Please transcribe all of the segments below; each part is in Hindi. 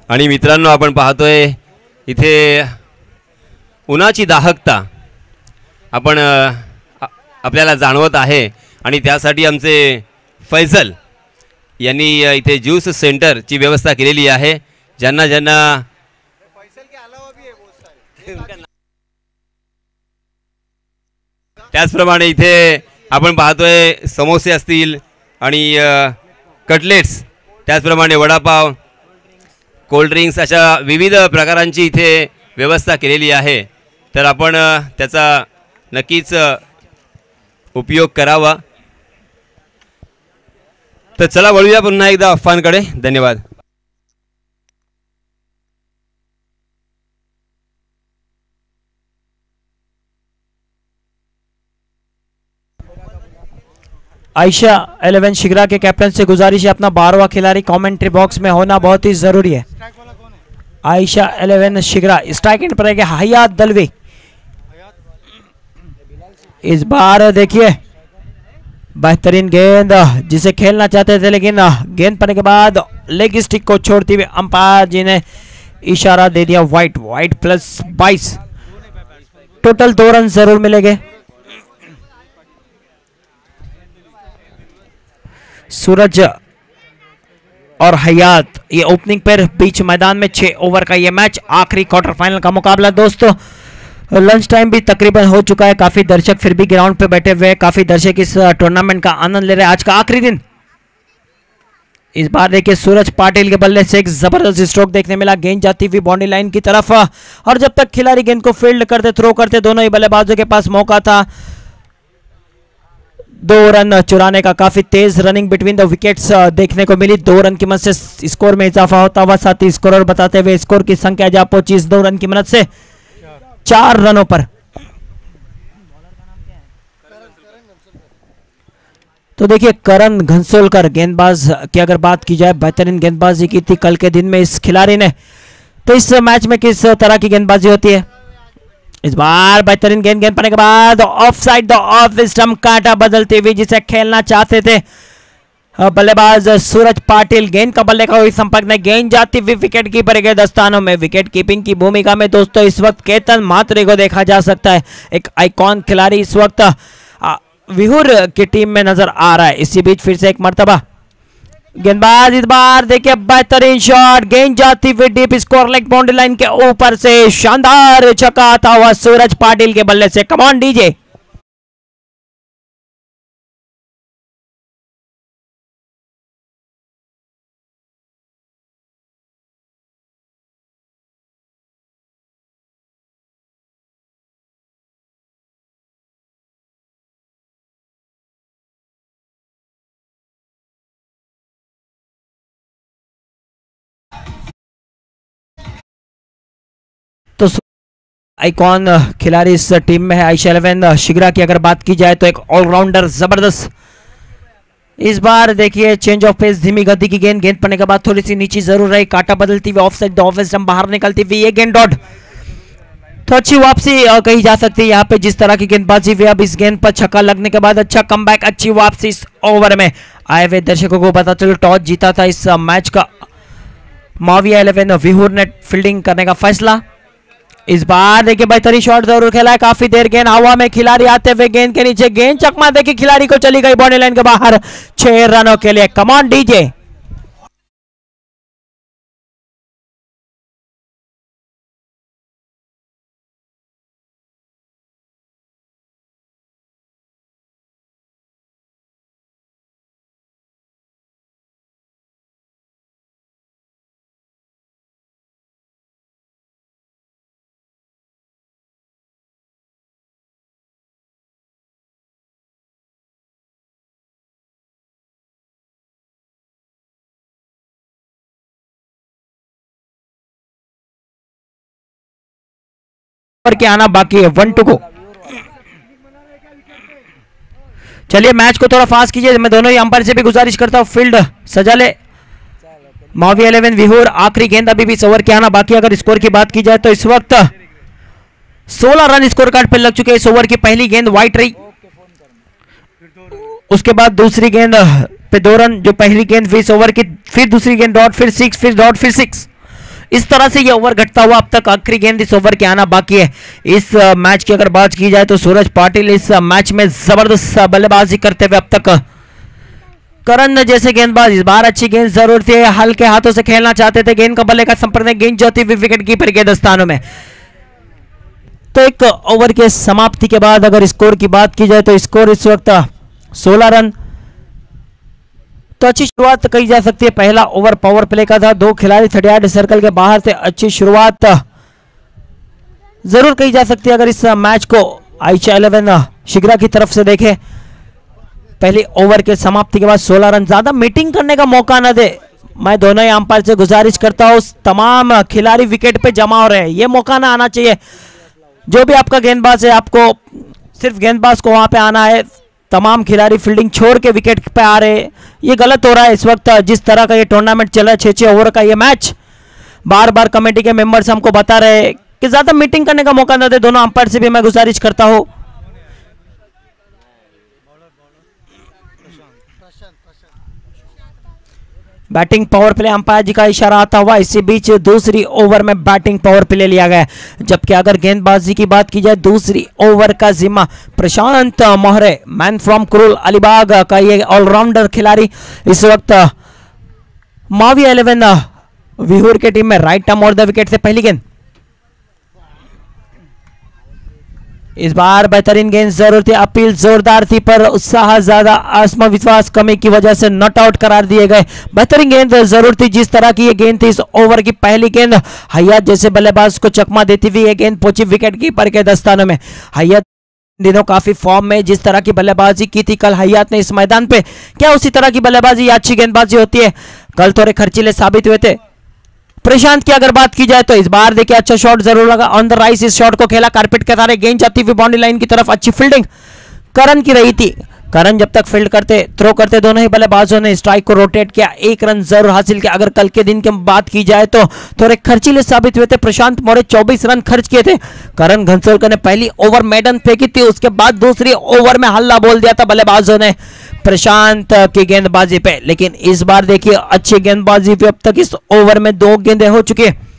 आणि मित्रांनो, आपण पाहतोय इथे उन्हाची दाहकता आपण आपल्याला जाणवत आहे आणि त्यासाठी आमचे फैजल यांनी इथे ज्यूस सेंटरची व्यवस्था केलेली आहे. ज्यांना ज्यांना त्याचप्रमाणे इथे आपण पाहतोय समोसे असतील आणि कटलेट्स, त्याचप्रमाणे वडापाव, कोल्ड्रिंक्स अशा विविध प्रकारांची इथे व्यवस्था केलेली आहे. तर आपण त्याचा नक्कीच उपयोग करावा. तर चला वळूया पुन्हा एकदा अफवांकडे. धन्यवाद. आयशा 11 शिगरा के कैप्टन से गुजारिश है अपना 12वां खिलाड़ी कमेंट्री बॉक्स में होना बहुत ही जरूरी है. आयशा 11 शिगरा स्ट्राइक एंड पर है हयात दलवी. इस बार देखिए बेहतरीन गेंद जिसे खेलना चाहते थे, लेकिन गेंद पड़ने के बाद लेग स्टिक को छोड़ते हुए अंपायर जी ने इशारा दे दिया white. White plus 22, total 2 run जरूर मिलेंगे. सूरज और हयात ये ओपनिंग पर बीच मैदान में 6 ओवर का ये मैच, आखिरी क्वार्टर फाइनल का मुकाबला. दोस्तों लंच टाइम भी तकरीबन हो चुका है. काफी दर्शक फिर भी ग्राउंड पे बैठे हुए हैं. काफी दर्शक इस टूर्नामेंट का आनंद ले रहे हैं. आज का आखिरी दिन. इस बार देखिए सूरज पाटिल के बल्ले से एक जबरदस्त स्ट्रोक देखने मिला. गेंद जाती हुई बाउंड्री लाइन की तरफ और जब तक खिलाड़ी गेंद को फील्ड करते, थ्रो करते, दोनों ही बल्लेबाजों के पास मौका था 2 रन चुराने का. काफी तेज रनिंग बिटवीन द विकेट्स देखने को मिली. 2 रन की मदद से स्कोर में इजाफा होता हुआ साथ ही स्कोर बताते हुए स्कोर की संख्या जा पहुंची 2 रन की मदद से 4 रनों पर. तो देखिए करण घनसोलकर गेंदबाज की अगर बात की जाए, बेहतरीन गेंदबाजी की थी कल के दिन में इस खिलाड़ी ने. तो इस मैच में किस तरह की गेंदबाजी होती है? इस बार बेहतरीन गेंद पड़ने के बाद of side the off stump, कांटा बदलती हुई जिसे खेलना चाहते थे बल्लेबाज सूरज पाटिल. गेंद का बल्ले का कोई संपर्क नहीं. गेंद जाती हुई विकेट कीपर के दस्तानों में. विकेट कीपिंग की भूमिका में दोस्तों इस वक्त केतन मात्रे को देखा जा सकता है. एक आइकॉन खिलाड़ी इस वक्त विहुर की टीम में नजर आ रहा है. इसी बीच फिर से एक मर्तबा गेंदबाज, इस बार देखिए बेहतरीन शॉट. गेंद जाती हुई deep score leg boundary line के ऊपर से शानदार छक्का आता हुआ सूरज पाटिल के बल्ले से. कम ऑन डीजे. तो आइकॉन खिलाड़ी इस टीम में है. आयशा 11 शिगरा की अगर बात की जाए तो एक ऑलराउंडर जबरदस्त. इस बार देखिए चेंज ऑफ पेस, धीमी गति की गेंद. गेंद पड़ने के बाद थोड़ी सी नीचे जरूर रही. कांटा बदलती हुई ऑफ साइड ऑफ स्टंप बाहर निकलती हुई ये गेंद डॉट. तो अच्छी वापसी कही जा सकती है यहाँ पे जिस तरह की गेंदबाजी हुई. अब इस गेंद पर छक्का लगने के बाद अच्छा कमबैक, अच्छी वापसी इस ओवर में. आए हुए दर्शकों को पता चलो टॉस जीता था इस मैच का माविया 11 विहुर ने फील्डिंग करने का फैसला. इस बार देखिए बेहतरीन शॉट जरूर खेला है. काफी देर गेंद हवा में, खिलाड़ी आते हुए गेंद के नीचे. गेंद चकमा देखिए खिलाड़ी को चली गई बाउंड्री लाइन के बाहर. 6 रनों के लिए. कम ऑन डीजे. के आना बाकी है. 1-2 को. चलिए मैच को थोड़ा फास्ट कीजिए. मैं दोनों ही अंपायर से भी गुजारिश करता हूं फील्ड सजा ले. माविया 11 विहुर. आखिरी गेंद अभी भी इस ओवर के आना बाकी. अगर स्कोर की बात की जाए तो इस वक्त 16 रन स्कोर कार्ड पर लग चुके. इस ओवर की पहली गेंद वाइट रही, उसके बाद दूसरी गेंद पे 2 रन. जो पहली गेंद इस ओवर की, फिर दूसरी गेंद डॉट, फिर 6, फिर डॉट, फिर 6. इस तरह से ये ओवर घटता हुआ अब तक आखिरी गेंद इस ओवर के आना बाकी है। इस मैच की अगर बात की जाए तो सूरज पाटिल इस मैच में जबरदस्त बल्लेबाजी करते हुए अब तक करण जैसे गेंदबाज इस बार अच्छी गेंद जरूर थी, हल्के हाथों से खेलना चाहते थे, गेंद का बल्ले का संपर्क में गेंद जाती हुई विकेट कीपर के दस्तानों में। तो एक ओवर के समाप्ति के बाद अगर स्कोर की बात की जाए तो स्कोर इस वक्त 16 रन। तो अच्छी शुरुआत कही जा सकती है। पहला ओवर पावर प्ले का था, 2 खिलाड़ी 38 सर्कल के बाहर से, अच्छी शुरुआत जरूर कही जा सकती है। अगर इस मैच को आयशा 11 शिग्रा की तरफ से देखें, पहले ओवर के समाप्ति के बाद 16 रन, ज्यादा मीटिंग करने का मौका न दे। मैं दोनों ही अंपायर से गुजारिश करता हूं, तमाम खिलाड़ी विकेट पे जमा हो रहे हैं, ये मौका ना आना चाहिए। जो भी आपका गेंदबाज है, आपको सिर्फ गेंदबाज को वहां पे आना है, तमाम खिलाड़ी फील्डिंग छोड़ के विकेट पे आ रहे हैं, ये गलत हो रहा है। इस वक्त जिस तरह का ये टूर्नामेंट चल रहा है, 6-6 ओवर का ये मैच, बार बार कमेटी के मेंबर्स हमको बता रहे हैं कि ज्यादा मीटिंग करने का मौका न दे। दोनों अंपायर से भी मैं गुजारिश करता हूं। Batting power play umpire ji का इशारा आता हुआ इसी बीच दूसरी ओवर में बैटिंग पावर प्ले लिया गया, जबकि अगर गेंदबाजी की बात की जाए दूसरी ओवर का जिम्मा प्रशांत मोहरे, मैन फ्रॉम कुरुल अलीबाग का ये ऑलराउंडर खिलाड़ी इस वक्त मावी 11 विहुर के टीम में राइट आर्म और द विकेट से पहली गेंद। इस बार बेहतरीन गेंद जरूर थी, अपील जोरदार थी पर उत्साह ज्यादा, आत्मविश्वास कमी की वजह से नॉट आउट करार दिए गए। बेहतरीन गेंद जरूर थी, जिस तरह की ये गेंद थी इस ओवर की पहली गेंद, हयात जैसे बल्लेबाज को चकमा देती हुई ये गेंद पहुंची विकेट कीपर के दस्तानों में। हयात दिनों काफी फॉर्म में, जिस तरह की बल्लेबाजी की थी कल हयात ने इस मैदान पे, क्या उसी तरह की बल्लेबाजी अच्छी गेंदबाजी होती है? कल थोड़े खर्चीले साबित हुए थे। प्रशांत की अगर बात की जाए तो इस बार देखिए अच्छा शॉट जरूर लगा, ऑन द राइस इस शॉट को खेला, कारपेट के सहारे गेंद जाती हुई बाउंड्री लाइन की तरफ, अच्छी फील्डिंग करण की रही थी। करण जब तक फील्ड करते थ्रो करते दोनों ही बल्लेबाजों ने स्ट्राइक को रोटेट किया, 1 रन जरूर हासिल किया। अगर कल के दिन की बात की जाए तो थोड़े खर्चीले साबित हुए थे। प्रशांत मोरे 24 रन खर्च किए थे। करण घनसोलकर ने पहली ओवर मैडन फेंकी थी, उसके बाद दूसरी ओवर में हल्ला बोल दिया था बल्लेबाजों ने प्रशांत की गेंदबाजी पे, लेकिन इस बार देखिए अच्छी गेंदबाजी पे अब तक इस ओवर में 2 गेंदें हो चुकी है।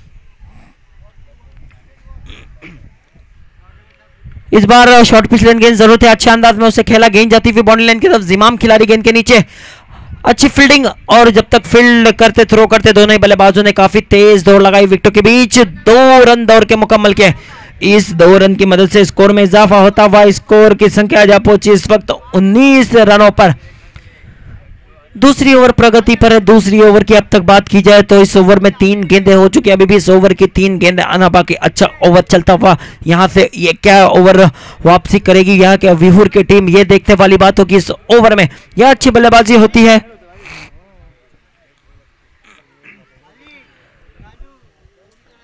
इस बार शॉर्ट पिच लेन गेंद जरूरत है, अच्छे अंदाज में उसे खेला, गेंद जाती हुई बाउंड्री लाइन की तरफ, जिमाम खिलाड़ी गेंद के नीचे, अच्छी फील्डिंग, और जब तक फील्ड करते थ्रो करते दोनों ही बल्लेबाजों ने काफी तेज दौड़ लगाई, विकेटों के बीच 2 रन दौड़ के मुकम्मल किए। इस 2 रन की मदद से स्कोर में इजाफा होता हुआ स्कोर की संख्या जा पहुंची इस वक्त 19 रनों पर। दूसरी ओवर प्रगति पर है। दूसरी ओवर की अब तक बात की जाए तो इस ओवर में 3 गेंदें हो चुकी है, अभी भी इस ओवर की 3 गेंदें आना बाकी। अच्छा ओवर चलता हुआ यहां से ये क्या ओवर वापसी करेगी यहाँ के विहुर की टीम, ये देखने वाली बात होगी। इस ओवर में यह अच्छी बल्लेबाजी होती है।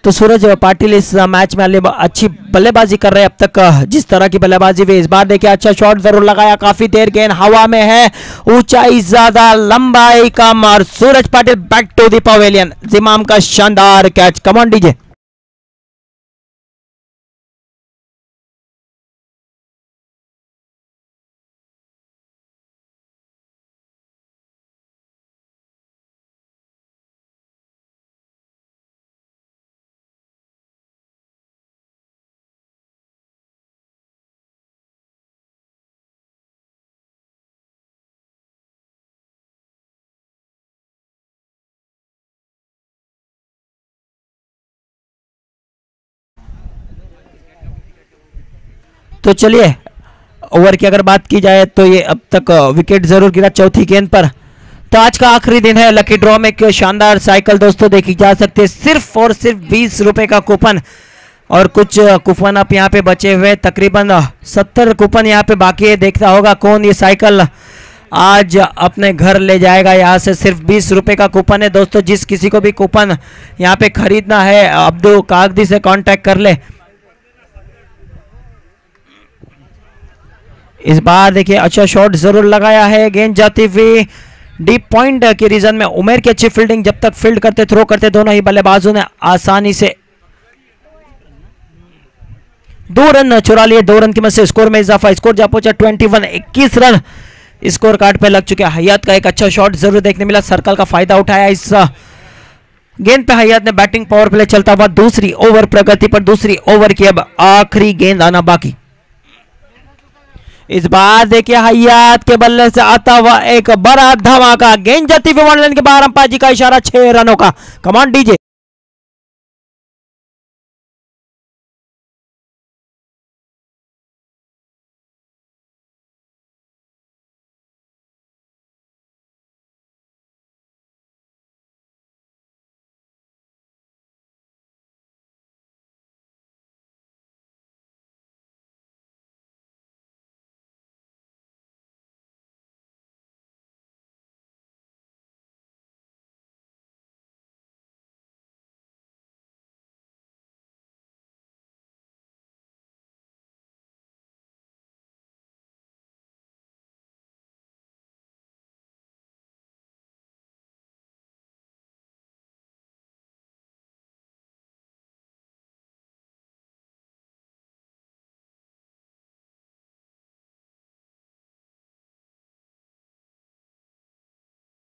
तो सूरज पाटिल इस मैच में अच्छी बल्लेबाजी कर रहे हैं अब तक, जिस तरह की बल्लेबाजी भी। इस बार देखिए अच्छा शॉट जरूर लगाया, काफी देर गेंद हवा में है, ऊंचाई ज्यादा लंबाई कम, और Suraj Patil back to the pavilion, जिमाम का शानदार कैच। Come on DJ. तो चलिए ओवर की अगर बात की जाए तो ये अब तक विकेट जरूर गिरा चौथी गेंद पर। तो आज का आखिरी दिन है, लकी ड्रॉ में एक शानदार साइकिल दोस्तों देखी जा सकती है, सिर्फ और सिर्फ 20 रुपए का कूपन, और कुछ कूपन आप यहाँ पे बचे हुए, तकरीबन 70 कूपन यहाँ पे बाकी है। देखता होगा कौन ये साइकिल आज अपने घर ले जाएगा। यहाँ से सिर्फ 20 रुपए का कूपन है दोस्तों, जिस किसी को भी कूपन यहाँ पे खरीदना है अब्दुल कागदी से कांटेक्ट कर ले। इस बार देखिए अच्छा शॉट जरूर लगाया है, गेंद जाती हुई डीप पॉइंट के रीजन में, उमेर की अच्छी फील्डिंग, जब तक फील्ड करते थ्रो करते दोनों ही बल्लेबाजों ने आसानी से 2 रन चुरा लिए। 2 रन की मदद से स्कोर में इजाफा, स्कोर जा पहुंचा 21, 21 रन स्कोर कार्ड पे लग चुके हैं। हयात का एक अच्छा शॉट जरूर देखने मिला, सर्कल का फायदा उठाया इस गेंद पे हयात ने बैटिंग पावर प्ले चलता हुआ दूसरी ओवर प्रगति पर, दूसरी ओवर की अब आखिरी गेंद आना बाकी। इस बार देखिए हयात के बल्ले से आता हुआ एक बड़ा धमाका, गेंद जाती हुई वन लाइन के बाहर, अंपायर जी का इशारा 6 रनों का। कमान डीजे।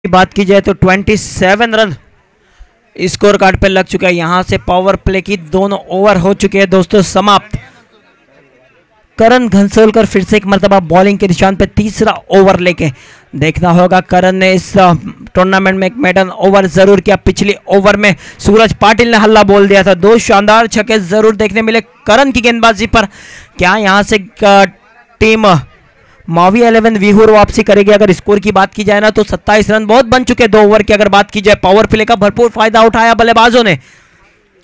बात की जाए तो 27 रन स्कोर कार्ड पे लग चुका है। यहां से पावर प्ले की दोनों ओवर हो चुके हैं दोस्तों समाप्त। करण घनसोलकर फिर से एक मरतबा बॉलिंग के निशान पे तीसरा ओवर लेके, देखना होगा करण ने इस टूर्नामेंट में एक मेडन ओवर जरूर किया। पिछले ओवर में सूरज पाटिल ने हल्ला बोल दिया था। 2 शानदार छक्के जरूर देखने मिले करण की गेंदबाजी पर। क्या यहां से टीम मावी 11 विहूर वापसी करेगी? अगर स्कोर की बात की जाए ना तो 27 रन बहुत बन चुके 2 ओवर की। अगर बात की जाए पावर प्ले का भरपूर फायदा उठाया बल्लेबाजों ने।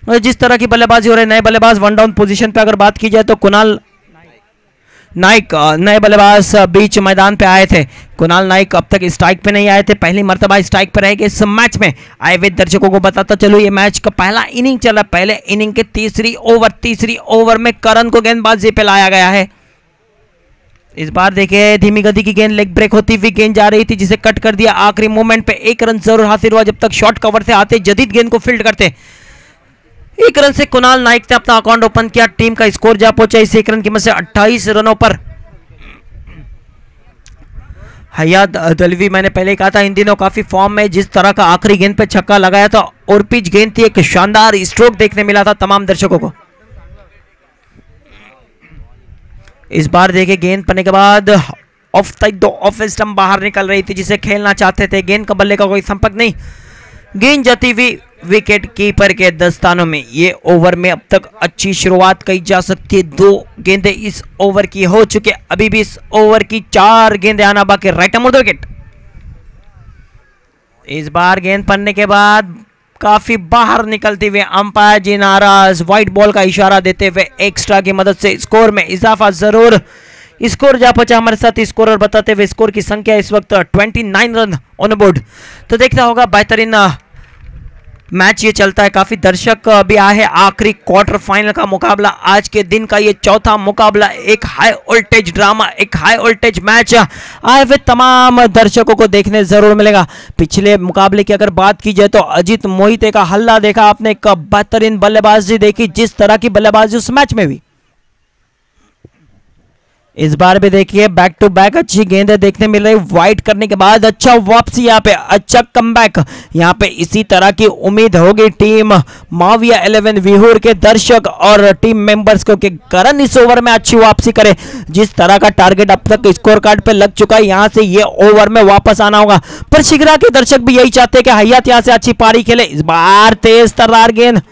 जिस तरह की बल्लेबाजी हो रही है, नए बल्लेबाज वन डाउन पोजीशन पे अगर बात की जाए तो कुणाल नाइक नए बल्लेबाज बीच मैदान पे आए थे। कुणाल नाइक अब तक स्ट्राइक पे नहीं आए थे, पहली मर्तबा स्ट्राइक पे रहेंगे इस मैच में। आए हुए दर्शकों को बताता चलो ये मैच का पहला इनिंग चला। पहले इनिंग के तीसरी ओवर में करण को गेंदबाजी पे लाया गया है। इस बार देखिए धीमी गति की गेंद लेग ब्रेक होती हुई गेंद जा रही थी, जिसे कट कर दिया। आखिरी मोमेंट पे 1 रन जरूर हासिल हुआ जब तक शॉर्ट कवर से आते जदीद गेंद को फील्ड करते। 1 रन से कुणाल नाइक ने अपना अकाउंट ओपन किया। टीम का स्कोर जा पहुंचा इस 1 रन की मदद से 28 रनों पर। हयात दलवी मैंने पहले कहा था इन दिनों काफी फॉर्म में। जिस तरह का आखिरी गेंद पे छक्का लगाया था और पिच गेंद थी, एक शानदार स्ट्रोक देखने मिला था तमाम दर्शकों को। इस बार देखिए गेंद पड़ने के बाद ऑफ साइड ऑफ स्टंप बाहर निकल रही थी, जिसे खेलना चाहते थे। गेंद का बल्ले का कोई संपर्क नहीं। गेंद जाती हुई विकेट कीपर के दस्तानों में। ये ओवर में अब तक अच्छी शुरुआत कही जा सकती है। 2 गेंदें इस ओवर की हो चुके। अभी भी इस ओवर की 4 गेंदें आना बाकी। Right number 2 wicket. इस बार गेंद पड़ने के बाद काफी बाहर निकलते हुए अंपायर जी नाराज, व्हाइट बॉल का इशारा देते हुए एक्स्ट्रा की मदद से स्कोर में इजाफा जरूर। स्कोर जा पहुंचा हमारे साथ स्कोरर बताते हुए। स्कोर की संख्या इस वक्त 29 रन ऑन बोर्ड। तो देखना होगा बेहतरीन मैच ये चलता है। काफी दर्शक भी आए हैं। आखिरी क्वार्टर फाइनल का मुकाबला, आज के दिन का ये चौथा मुकाबला, एक हाई वोल्टेज ड्रामा, एक हाई वोल्टेज मैच आए हुए तमाम दर्शकों को देखने जरूर मिलेगा। पिछले मुकाबले की अगर बात की जाए तो अजीत मोहिते का हल्ला देखा आपने, एक बेहतरीन बल्लेबाजी देखी, जिस तरह की बल्लेबाजी उस मैच में भी। इस बार भी देखिए बैक टू बैक अच्छी गेंदें देखने मिल रही। वाइड करने के बाद अच्छा वापसी, यहाँ पे अच्छा कमबैक। यहाँ पे इसी तरह की उम्मीद होगी टीम माविया 11 विहूर के दर्शक और टीम मेंबर्स को कि करण इस ओवर में अच्छी वापसी करे। जिस तरह का टारगेट अब तक स्कोर कार्ड पे लग चुका है, यहाँ से ये ओवर में वापस आना होगा। पर शिगरा के दर्शक भी यही चाहते हैं कि हयात यहाँ से अच्छी पारी खेले। इस बार तेज तर्रार गेंद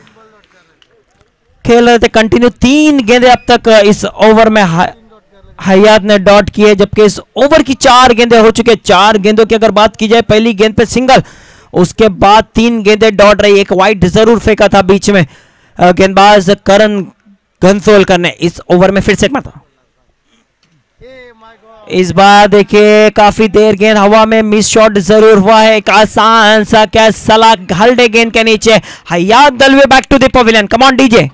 खेल रहे थे कंटिन्यू। 3 गेंदें अब तक इस ओवर में हयात ने डॉट किए, जबकि इस ओवर की 4 गेंदें हो चुके। 4 गेंदों की अगर बात की जाए, पहली गेंद पे सिंगल, उसके बाद 3 गेंदें डॉट रही। एक वाइड जरूर फेंका था बीच में गेंदबाज करण घनसोलकर ने। इस ओवर में फिर से मारा। इस बार देखिए काफी देर गेंद हवा में मिस शॉट जरूर हुआ है। एक आसान सा कैच सलाह हल्डे गेंद के नीचे। Hayat Dalve back to the pavilion. Come on DJ.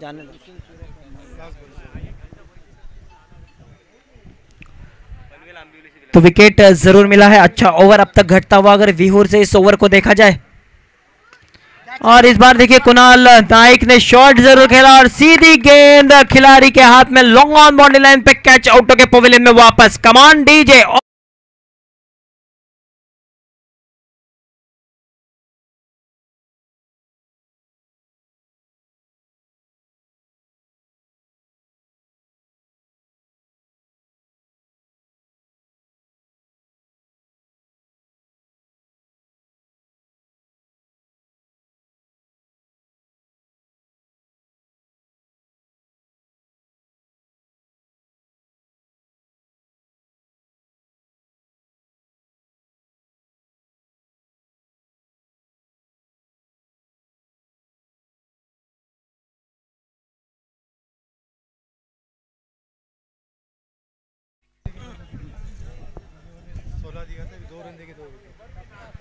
जाने दो। तो विकेट जरूर मिला है। अच्छा ओवर अब तक घटता हुआ अगर विहूर से इस ओवर को देखा जाए, और इस बार देखिए कुणाल नाइक ने शॉट जरूर खेला और सीधी गेंद खिलाड़ी के हाथ में लॉन्ग ऑन बाउंड्री लाइन पे कैच आउट होकर पवेलियन में वापस। कमान डीजे।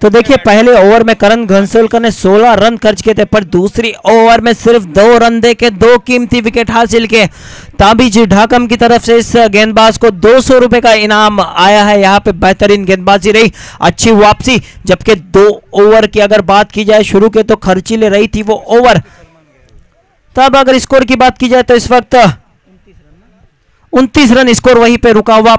तो देखिए पहले ओवर में करण घनसोलकर ने 16 रन खर्च किए थे, पर दूसरी ओवर में सिर्फ 2 रन दे के 2 कीमती विकेट हासिल किए। ताबिज ढाकम की तरफ से इस गेंदबाज को 200 रुपए का इनाम आया है। यहाँ पे बेहतरीन गेंदबाजी रही, अच्छी वापसी। जबकि 2 ओवर की अगर बात की जाए शुरू के, तो खर्चीले रही थी वो ओवर। तब अगर स्कोर की बात की जाए तो इस वक्त 29 रन स्कोर वहीं पे रुका हुआ।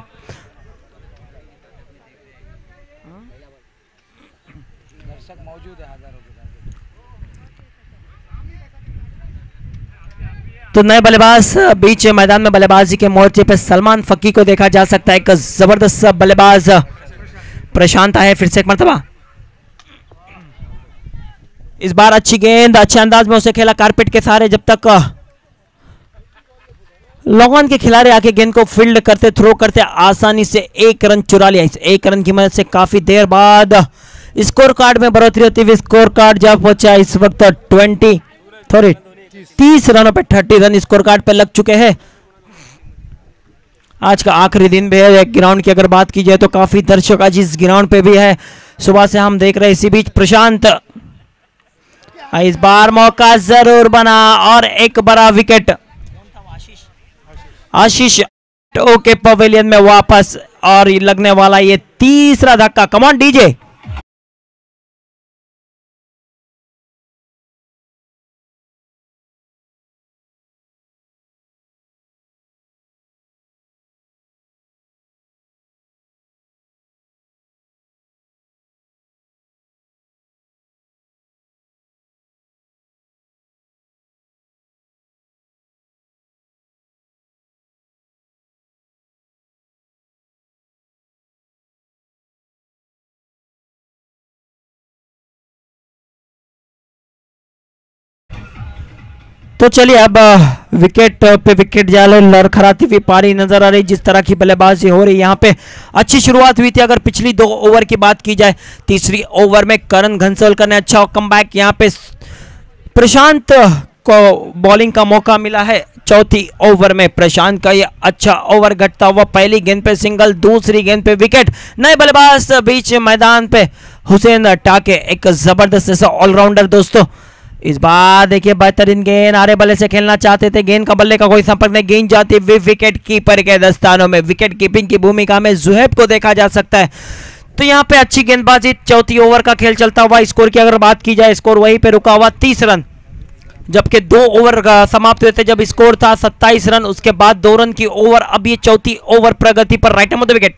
तो नए बल्लेबाज बीच मैदान में बल्लेबाजी के मोर्चे पे सलमान फकी को देखा जा सकता है। एक जबरदस्त बल्लेबाज प्रशांत आए फिर से एक मरतबा। इस बार अच्छी गेंद अच्छे अंदाज में उसे खेला कारपेट के सहारे, जब तक लॉन्ग ऑन के खिलाड़ी आके गेंद को फील्ड करते, थ्रो करते, आसानी से 1 रन चुरा लिया। इस 1 रन की मदद से काफी देर बाद स्कोर कार्ड में बढ़ोतरी होती हुई स्कोर कार्ड जब पहुंचा इस वक्त 30 रनों पे 30 रन स्कोर कार्ड पे लग चुके हैं। आज का आखिरी दिन भी है। ग्राउंड की अगर बात की जाए तो काफी दर्शक आज इस ग्राउंड पे भी है, सुबह से हम देख रहे हैं। इसी बीच प्रशांत, इस बार मौका जरूर बना और एक बड़ा विकेट। आशीष ओके पवेलियन में वापस, और लगने वाला ये तीसरा धक्का। Come on DJ. तो चलिए अब विकेट पे विकेट जाले लड़खड़ाती हुई पारी नजर आ रही। जिस तरह की बल्लेबाजी हो रही यहाँ पे अच्छी शुरुआत हुई थी। अगर पिछली 2 ओवर की बात की जाए, तीसरी ओवर में करण घनसोलकर ने अच्छा कमबैक, यहाँ पे प्रशांत को बॉलिंग का मौका मिला है। चौथी ओवर में प्रशांत का ये अच्छा ओवर घटता हुआ, पहली गेंद पे सिंगल, दूसरी गेंद पे विकेट। नए बल्लेबाज बीच मैदान पे हुसैन टाके, एक जबरदस्त ऐसा ऑलराउंडर दोस्तों। इस बार देखिए बेहतरीन गेंद, आरे बल्ले से खेलना चाहते थे, गेंद का बल्ले का कोई संपर्क नहीं, गेंद जाती हुई विकेट कीपर के दस्तानों में। विकेट कीपिंग की भूमिका में जुहैब को देखा जा सकता है। तो यहाँ पे अच्छी गेंदबाजी, चौथी ओवर का खेल चलता हुआ। स्कोर की अगर बात की जाए, स्कोर वहीं पे रुका हुआ 30 रन, जबकि 2 ओवर समाप्त हुए थे जब स्कोर था 27 रन। उसके बाद 2 रन की ओवर, अब ये चौथी ओवर प्रगति पर। Right hand wicket.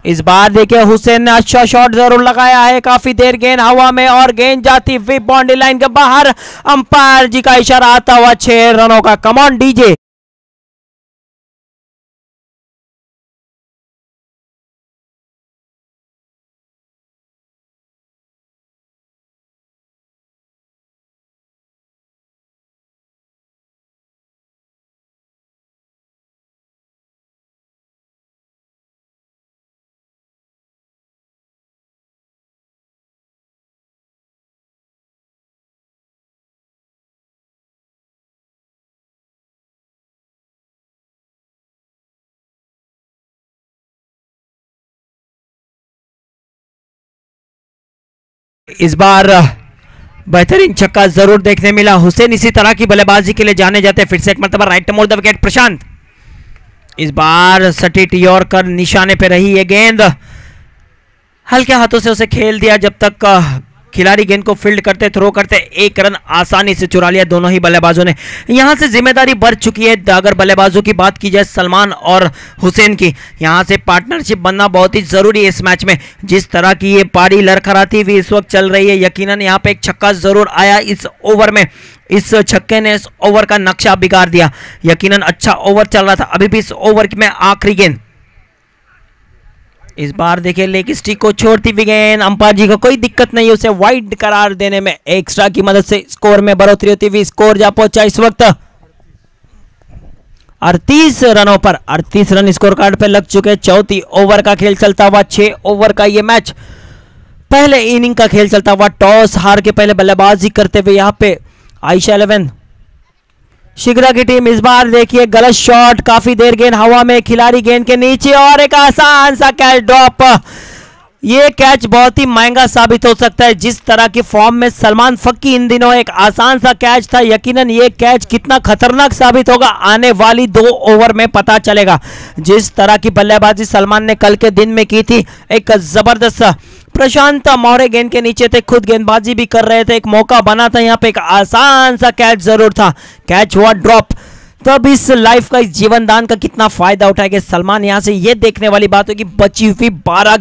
इस बार देखिए हुसैन ने अच्छा शॉट जरूर लगाया है, काफी देर गेंद हवा में और गेंद जाती हुई बाउंड्री लाइन के बाहर। अंपायर जी का इशारा आता हुआ 6 रनों का। Come on DJ. इस बार बेहतरीन छक्का जरूर देखने मिला। हुसैन इसी तरह की बल्लेबाजी के लिए जाने जाते हैं। फिर से एक मरतबा राइट मोड़ द विकेट प्रशांत। इस बार सटीट यॉर्कर निशाने पे रही है गेंद, हल्के हाथों से उसे खेल दिया। जब तक खिलाड़ी गेंद को फील्ड करते थ्रो करते, एक रन आसानी से चुरा लिया दोनों ही बल्लेबाजों ने। यहां से जिम्मेदारी बढ़ चुकी है। अगर बल्लेबाजों की बात की जाए सलमान और हुसैन की, यहां से पार्टनरशिप बनना बहुत ही जरूरी है इस मैच में। जिस तरह की ये पारी लड़खड़ाती हुई इस वक्त चल रही है, यकीनन यहां पे एक छक्का जरूर आया इस ओवर में। इस छक्के ने इस ओवर का नक्शा बिगाड़ दिया। यकीनन अच्छा ओवर चल रहा था। अभी भी इस ओवर में आखिरी गेंद। इस बार देखिए लेग स्टिक को छोड़ती हुई गेंद, अंपायर जी को कोई दिक्कत नहीं उसे वाइड करार देने में। एक्स्ट्रा की मदद से स्कोर में बढ़ोतरी होती हुई स्कोर जा पहुंचा इस वक्त 38 रनों पर। 38 रन स्कोर कार्ड पे लग चुके। 34 ओवर का खेल चलता हुआ, 6 ओवर का ये मैच। पहले इनिंग का खेल चलता हुआ, टॉस हार के पहले बल्लेबाजी करते हुए यहाँ पे आयशा 11 शिग्रा की टीम। इस बार देखिए गलत शॉट, काफी देर गेंद हवा में, खिलाड़ी गेंद के नीचे और एक आसान सा कैच ड्रॉप। ये कैच बहुत ही महंगा साबित हो सकता है। जिस तरह की फॉर्म में सलमान फक्की इन दिनों, एक आसान सा कैच था। यकीनन ये कैच कितना खतरनाक साबित होगा आने वाली 2 ओवर में पता चलेगा। जिस तरह की बल्लेबाजी सलमान ने कल के दिन में की थी, एक जबरदस्त। प्रशांत मौर्य गेंद के नीचे थे, खुद गेंदबाजी भी कर रहे थे, एक मौका बना था यहाँ पे, एक आसान सा कैच जरूर था, कैच हुआ ड्रॉप। तब इस लाइफ का, इस जीवन दान का कितना फायदा उठाएंगे सलमान। यहां से ये देखने वाली बात है कि बची हुई 12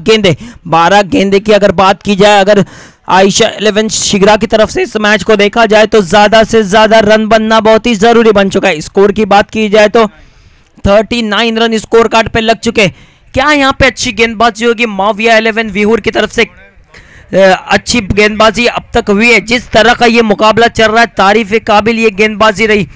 गेंदे की अगर बात की जाए, अगर आयशा 11 शिग्रा की तरफ से इस मैच को देखा जाए तो ज्यादा से ज्यादा रन बनना बहुत ही जरूरी बन चुका है। स्कोर की बात की जाए तो 39 रन स्कोर कार्ड पे लग चुके। क्या यहाँ पे अच्छी गेंदबाजी होगी माविया 11 विहूर की तरफ से? अच्छी गेंदबाजी अब तक हुई है। जिस तरह का ये मुकाबला चल रहा है, तारीफ काबिल ये गेंदबाजी रही।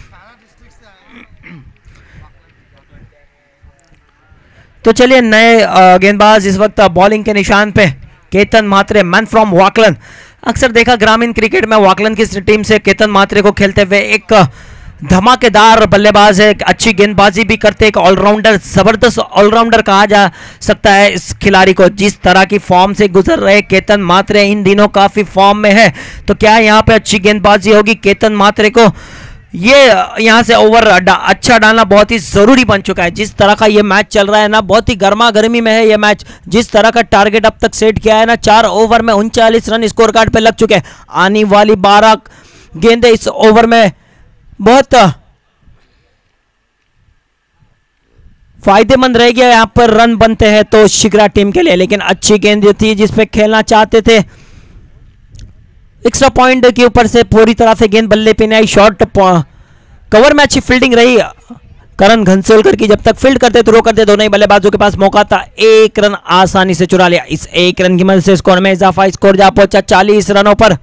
तो चलिए नए गेंदबाज इस वक्त बॉलिंग के निशान पे केतन म्हात्रे, मैन फ्रॉम वाकलन। अक्सर देखा ग्रामीण क्रिकेट में वाकलन की टीम से केतन म्हात्रे को खेलते हुए। एक धमाकेदार बल्लेबाज है, अच्छी गेंदबाजी भी करते, एक ऑलराउंडर, जबरदस्त ऑलराउंडर कहा जा सकता है इस खिलाड़ी को। जिस तरह की फॉर्म से गुजर रहे केतन म्हात्रे इन दिनों काफी फॉर्म में है। तो क्या यहाँ पे अच्छी गेंदबाजी होगी केतन म्हात्रे को? ये यहाँ से ओवर अच्छा डालना बहुत ही जरूरी बन चुका है। जिस तरह का ये मैच चल रहा है ना, बहुत ही गर्मा गर्मी में है ये मैच। जिस तरह का टारगेट अब तक सेट किया है ना, 4 ओवर में 39 रन स्कोर कार्ड पे लग चुके हैं। आने वाली 12 गेंदें इस ओवर में बहुत फायदेमंद रहेगी। यहाँ पर रन बनते हैं तो शिग्रा टीम के लिए, लेकिन अच्छी गेंद थी जिसपे खेलना चाहते थे। एक्स्ट्रा पॉइंट के ऊपर से पूरी तरह से गेंद बल्ले पे नहीं आई। शॉर्ट कवर में अच्छी फील्डिंग रही करण घनसोलकर की। जब तक फील्ड करते थ्रो करते, दोनों ही बल्लेबाजों के पास मौका था। 1 रन आसानी से चुरा लिया। इस 1 रन की मदद से स्कोर में इजाफा, स्कोर जा पहुंचा 40 रनों पर।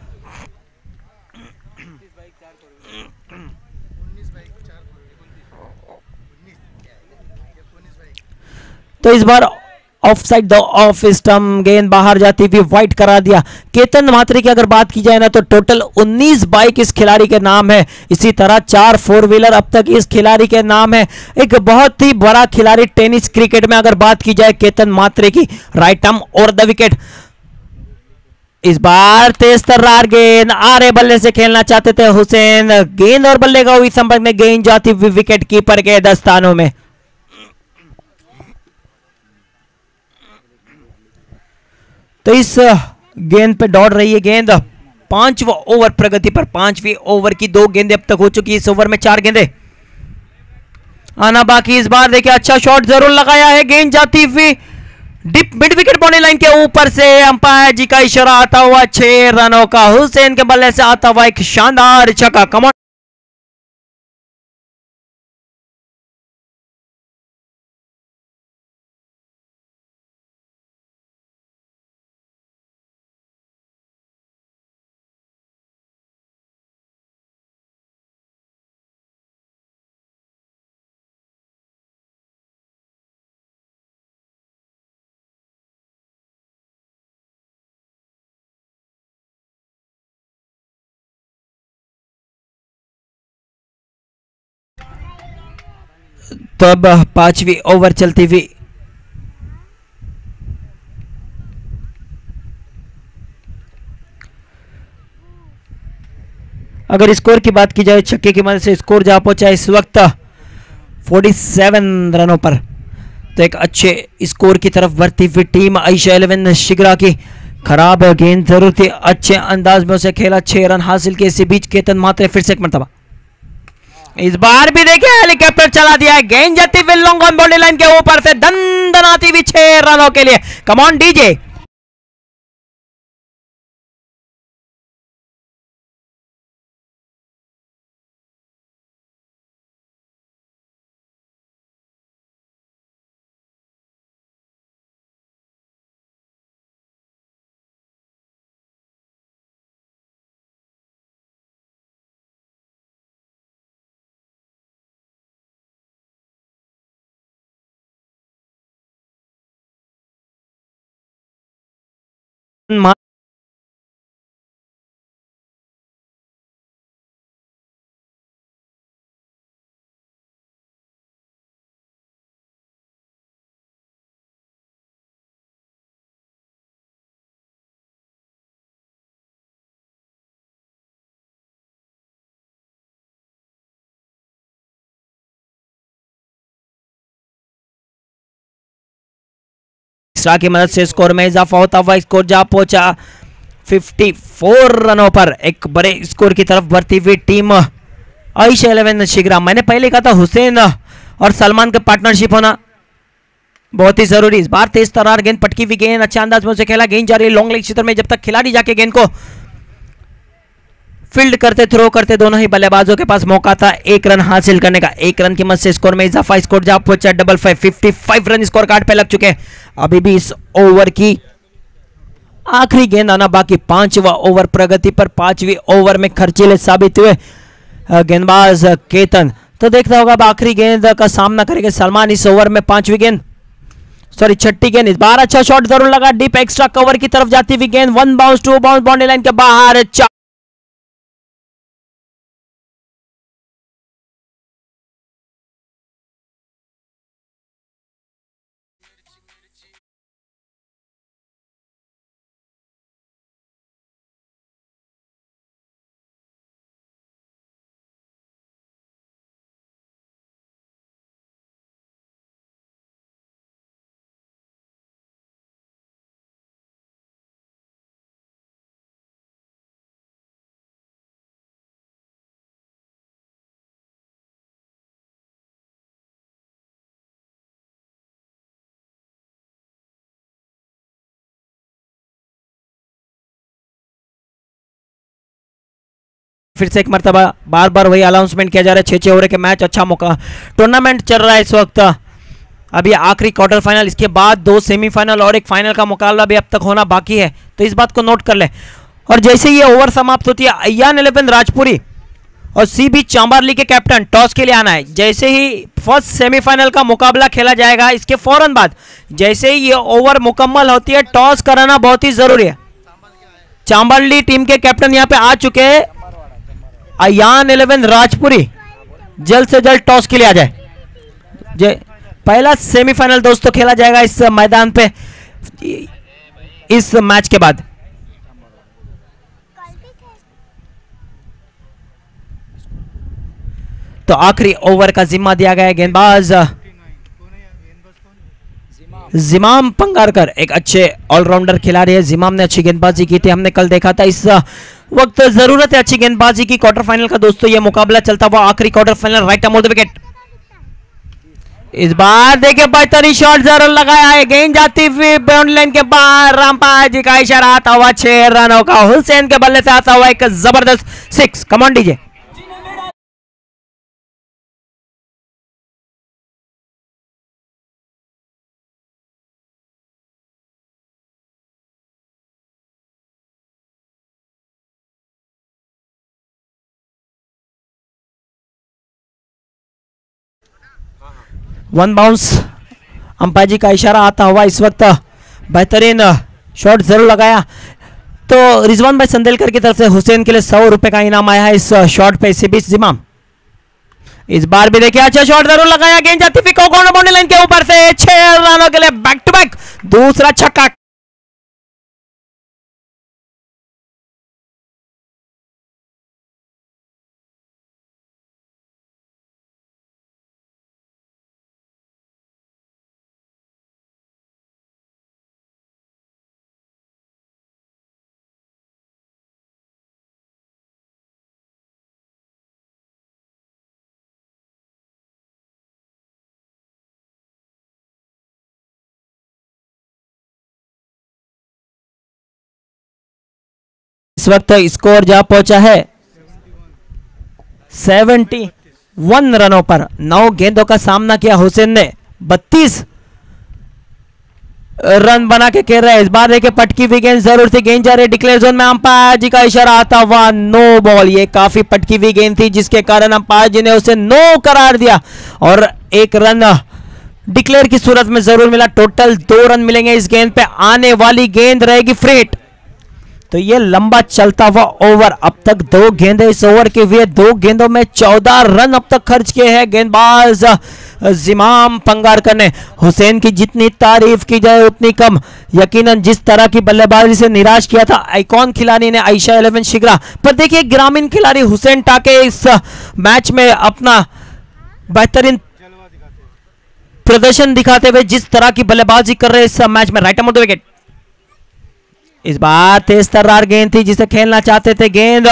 तो इस बार off side the off stump, गेंद बाहर जाती हुई वाइड करा दिया। केतन म्हात्रे की अगर बात की जाए ना, तो टोटल 19 बाइक इस खिलाड़ी के नाम है। इसी तरह 4 4 व्हीलर अब तक इस खिलाड़ी के नाम है। एक बहुत ही बड़ा खिलाड़ी टेनिस क्रिकेट में अगर बात की जाए केतन म्हात्रे की। राइट आर्म और द विकेट। इस बार तेज तर्रार गेंद, आरे बल्ले से खेलना चाहते थे हुसैन। गेंद और बल्ले का हुई संपर्क में, गेंद जाती हुई विकेट कीपर के दस्तानों में। तो इस गेंद पे दौड़ रही है गेंद। 5वां ओवर प्रगति पर, 5वीं ओवर की 2 गेंदें अब तक हो चुकी है। इस ओवर में 4 गेंदें आना बाकी। इस बार देखिए अच्छा शॉट जरूर लगाया है, गेंद जाती हुई deep mid wicket body line के ऊपर से। अंपायर जी का इशारा आता हुआ 6 रनों का हुसैन के बल्ले से आता हुआ एक शानदार छक्का। कमाल। तो अब 5वीं ओवर चलती हुई अगर स्कोर की बात की जाए छक्के की मदद से स्कोर जहां पहुंचा इस वक्त 47 रनों पर। तो एक अच्छे स्कोर की तरफ बढ़ती हुई टीम आयशा 11 शिगरा की। खराब गेंद जरूर थी, अच्छे अंदाज में उसे खेला, 6 रन हासिल किए। इसी बीच केतन मात्रे फिर से एक मरतबा, इस बार भी देखिए हेलीकॉप्टर चला दिया है, गेंद जाती हुई लॉन्ग ऑन बाउंड्री लाइन के ऊपर से दंदनाती हुई 6 रनों के लिए। कम ऑन डीजे। की मदद से स्कोर में इजाफा होता हुआ स्कोर जा पहुंचा 54 रनों पर। एक बड़े स्कोर की तरफ बढ़ती हुई टीम आयशा 11 शिगरा। मैंने पहले कहा था हुसैन और सलमान का पार्टनरशिप होना बहुत ही जरूरी। इस बार तेज तरार गेंद, पटकी हुई गेंद, अच्छे अंदाज में उसे खेला, गेंद जा रही है लॉन्ग लेग क्षेत्र में। जब तक खिलाड़ी जाके गेंद को फील्ड करते, थ्रो करते, दोनों ही बल्लेबाजों के पास मौका था 1 रन हासिल करने का। 1 रन की मदद से स्कोर में इजाफा, स्कोर जा पहुंचा 55 रन स्कोर कार्ड पे लग चुके हैं। अभी भी इस ओवर की आखिरी गेंद आना बाकी। 5वां ओवर प्रगति पर, 5वीं ओवर में खर्चीले साबित हुए गेंदबाज केतन। तो देखना होगा अब आखिरी गेंद का सामना करेंगे सलमान इस ओवर में। 5वीं गेंद, सॉरी 6ठी गेंद। इस बार अच्छा शॉट जरूर लगा, डीप एक्स्ट्रा कवर की तरफ जाती हुई गेंद, 1 बाउंस 2 बाउंस बाउंड्री लाइन के बाहर। फिर से एक मरतबा बार बार वही अनाउंसमेंट किया जा रहा है। 6 ओवर के मैच, अच्छा मौका, टूर्नामेंट चल रहा है इस वक्त। अभी आखिरी क्वार्टर फाइनल, इसके बाद 2 सेमीफाइनल और एक फाइनल का मुकाबला भी अब तक होना बाकी है, तो इस बात को नोट कर ले। और जैसे ये ओवर समाप्त होती है, अयान 11 राजपुरी और सीबी चांबारली के कैप्टन टॉस के लिए आना है। जैसे ही फर्स्ट सेमीफाइनल का मुकाबला खेला जाएगा, इसके फौरन बाद जैसे ही ये ओवर मुकम्मल होती है, टॉस कराना बहुत ही जरूरी है। चांबारली टीम के कैप्टन यहाँ पे आ चुके हैं, अयान 11 राजपुरी जल्द से जल्द टॉस के लिए आ जाए। पहला सेमीफाइनल दोस्तों खेला जाएगा इस मैदान पे इस मैच के बाद। तो आखिरी ओवर का जिम्मा दिया गया है गेंदबाज जिमाम पंगारकर। एक अच्छे ऑलराउंडर खिलाड़ी है जिमाम, ने अच्छी गेंदबाजी की थी, हमने कल देखा था। इस वक्त जरूरत है अच्छी गेंदबाजी की। क्वार्टर फाइनल का दोस्तों ये मुकाबला चलता हुआ आखिरी quarter final, right arm of the wicket. इस बार देखिए बेहतरीन शॉट जरूर लगाया है, गेंद जाती हुई बाउंड्री लाइन के बाहर। रामपाल जी का इशारा आता हुआ 6 रनों का, हुसैन के बल्ले से आता हुआ एक जबरदस्त 6। Come on DJ. One bounce, umpire ji का इशारा आता हुआ इस वक्त। बेहतरीन शॉट जरूर लगाया। तो रिजवान भाई संदेलकर की तरफ से हुसैन के लिए 100 रुपए का इनाम आया है इस शॉट पे। इसी बीच जिमाम इस बार भी देखिए अच्छा शॉट जरूर लगाया, गेंद जाती हुई कॉर्नर बाउंड्री लाइन के ऊपर से 6 रनों के लिए बैक टू बैक दूसरा छक्का। इस वक्त स्कोर जा पहुंचा है 71 रनों पर। 9 गेंदों का सामना किया हुसैन ने, 32 रन बना के खेल रहे हैं। इस बार देखिए पटकी हुई गेंद जरूर थी, गेंद जा रही डिक्लेयर जोन में, अंपायर जी का इशारा आता हुआ नो बॉल। ये काफी पटकी हुई गेंद थी जिसके कारण अंपायर जी ने उसे नो करार दिया और 1 रन डिक्लेयर की सूरत में जरूर मिला। टोटल 2 रन मिलेंगे इस गेंद पे। आने वाली गेंद रहेगी फ्री हिट। तो ये लंबा चलता हुआ ओवर, अब तक 2 गेंदें इस ओवर के हुए, 2 गेंदों में 14 रन अब तक खर्च किए हैं गेंदबाज जिमाम पंगारकर ने। हुसैन की जितनी तारीफ की जाए उतनी कम। यकीनन जिस तरह की बल्लेबाजी से निराश किया था आइकॉन खिलाड़ी ने आयशा 11 शिगरा, पर देखिए ग्रामीण खिलाड़ी हुसैन टाके इस मैच में अपना बेहतरीन प्रदर्शन दिखाते हुए जिस तरह की बल्लेबाजी कर रहे हैं इस मैच में। राइट अमर विकेट, इस बार तेज तर्रार गेंद थी जिसे खेलना चाहते थे, गेंद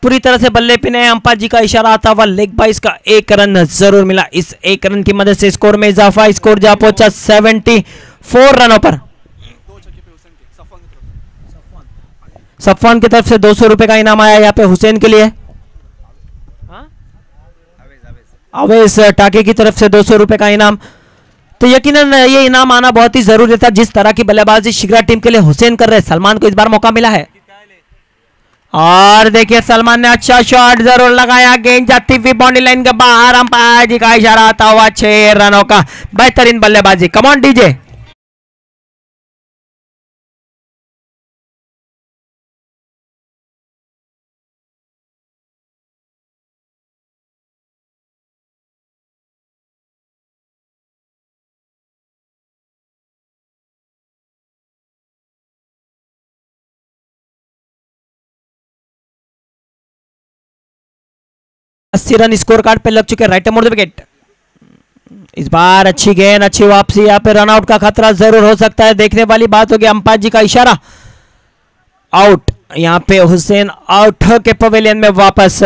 पूरी तरह से बल्ले पे ने। अंपायर जी का इशारा आता हुआ लेग बाइस का 1 रन जरूर मिला। इस 1 रन की मदद से स्कोर में इजाफा, स्कोर जा पहुंचा 74 रनों पर। सफवान की तरफ से 200 रुपए का इनाम आया यहाँ पे हुसैन के लिए। अवेश टाके की तरफ से 200 रुपए का इनाम। तो यकीनन ये इनाम आना बहुत ही जरूरी था जिस तरह की बल्लेबाजी शिगरा टीम के लिए हुसैन कर रहे हैं। सलमान को इस बार मौका मिला है और देखिए सलमान ने अच्छा शॉट जरूर लगाया, गेंद जाती हुई बाउंड्री लाइन के बाहर। अंपायर जी का इशारा आता हुआ 6 रनों का बेहतरीन बल्लेबाजी। कम ऑन डीजे। अस्सी रन स्कोर कार्ड पे लग चुके। राइट मोड़ विकेट, इस बार अच्छी गेंद, अच्छी वापसी। यहाँ पे रनआउट का खतरा जरूर हो सकता है, देखने वाली बात होगी। अंपायर जी का इशारा आउट। यहाँ पे हुसैन आउट के पवेलियन में वापस।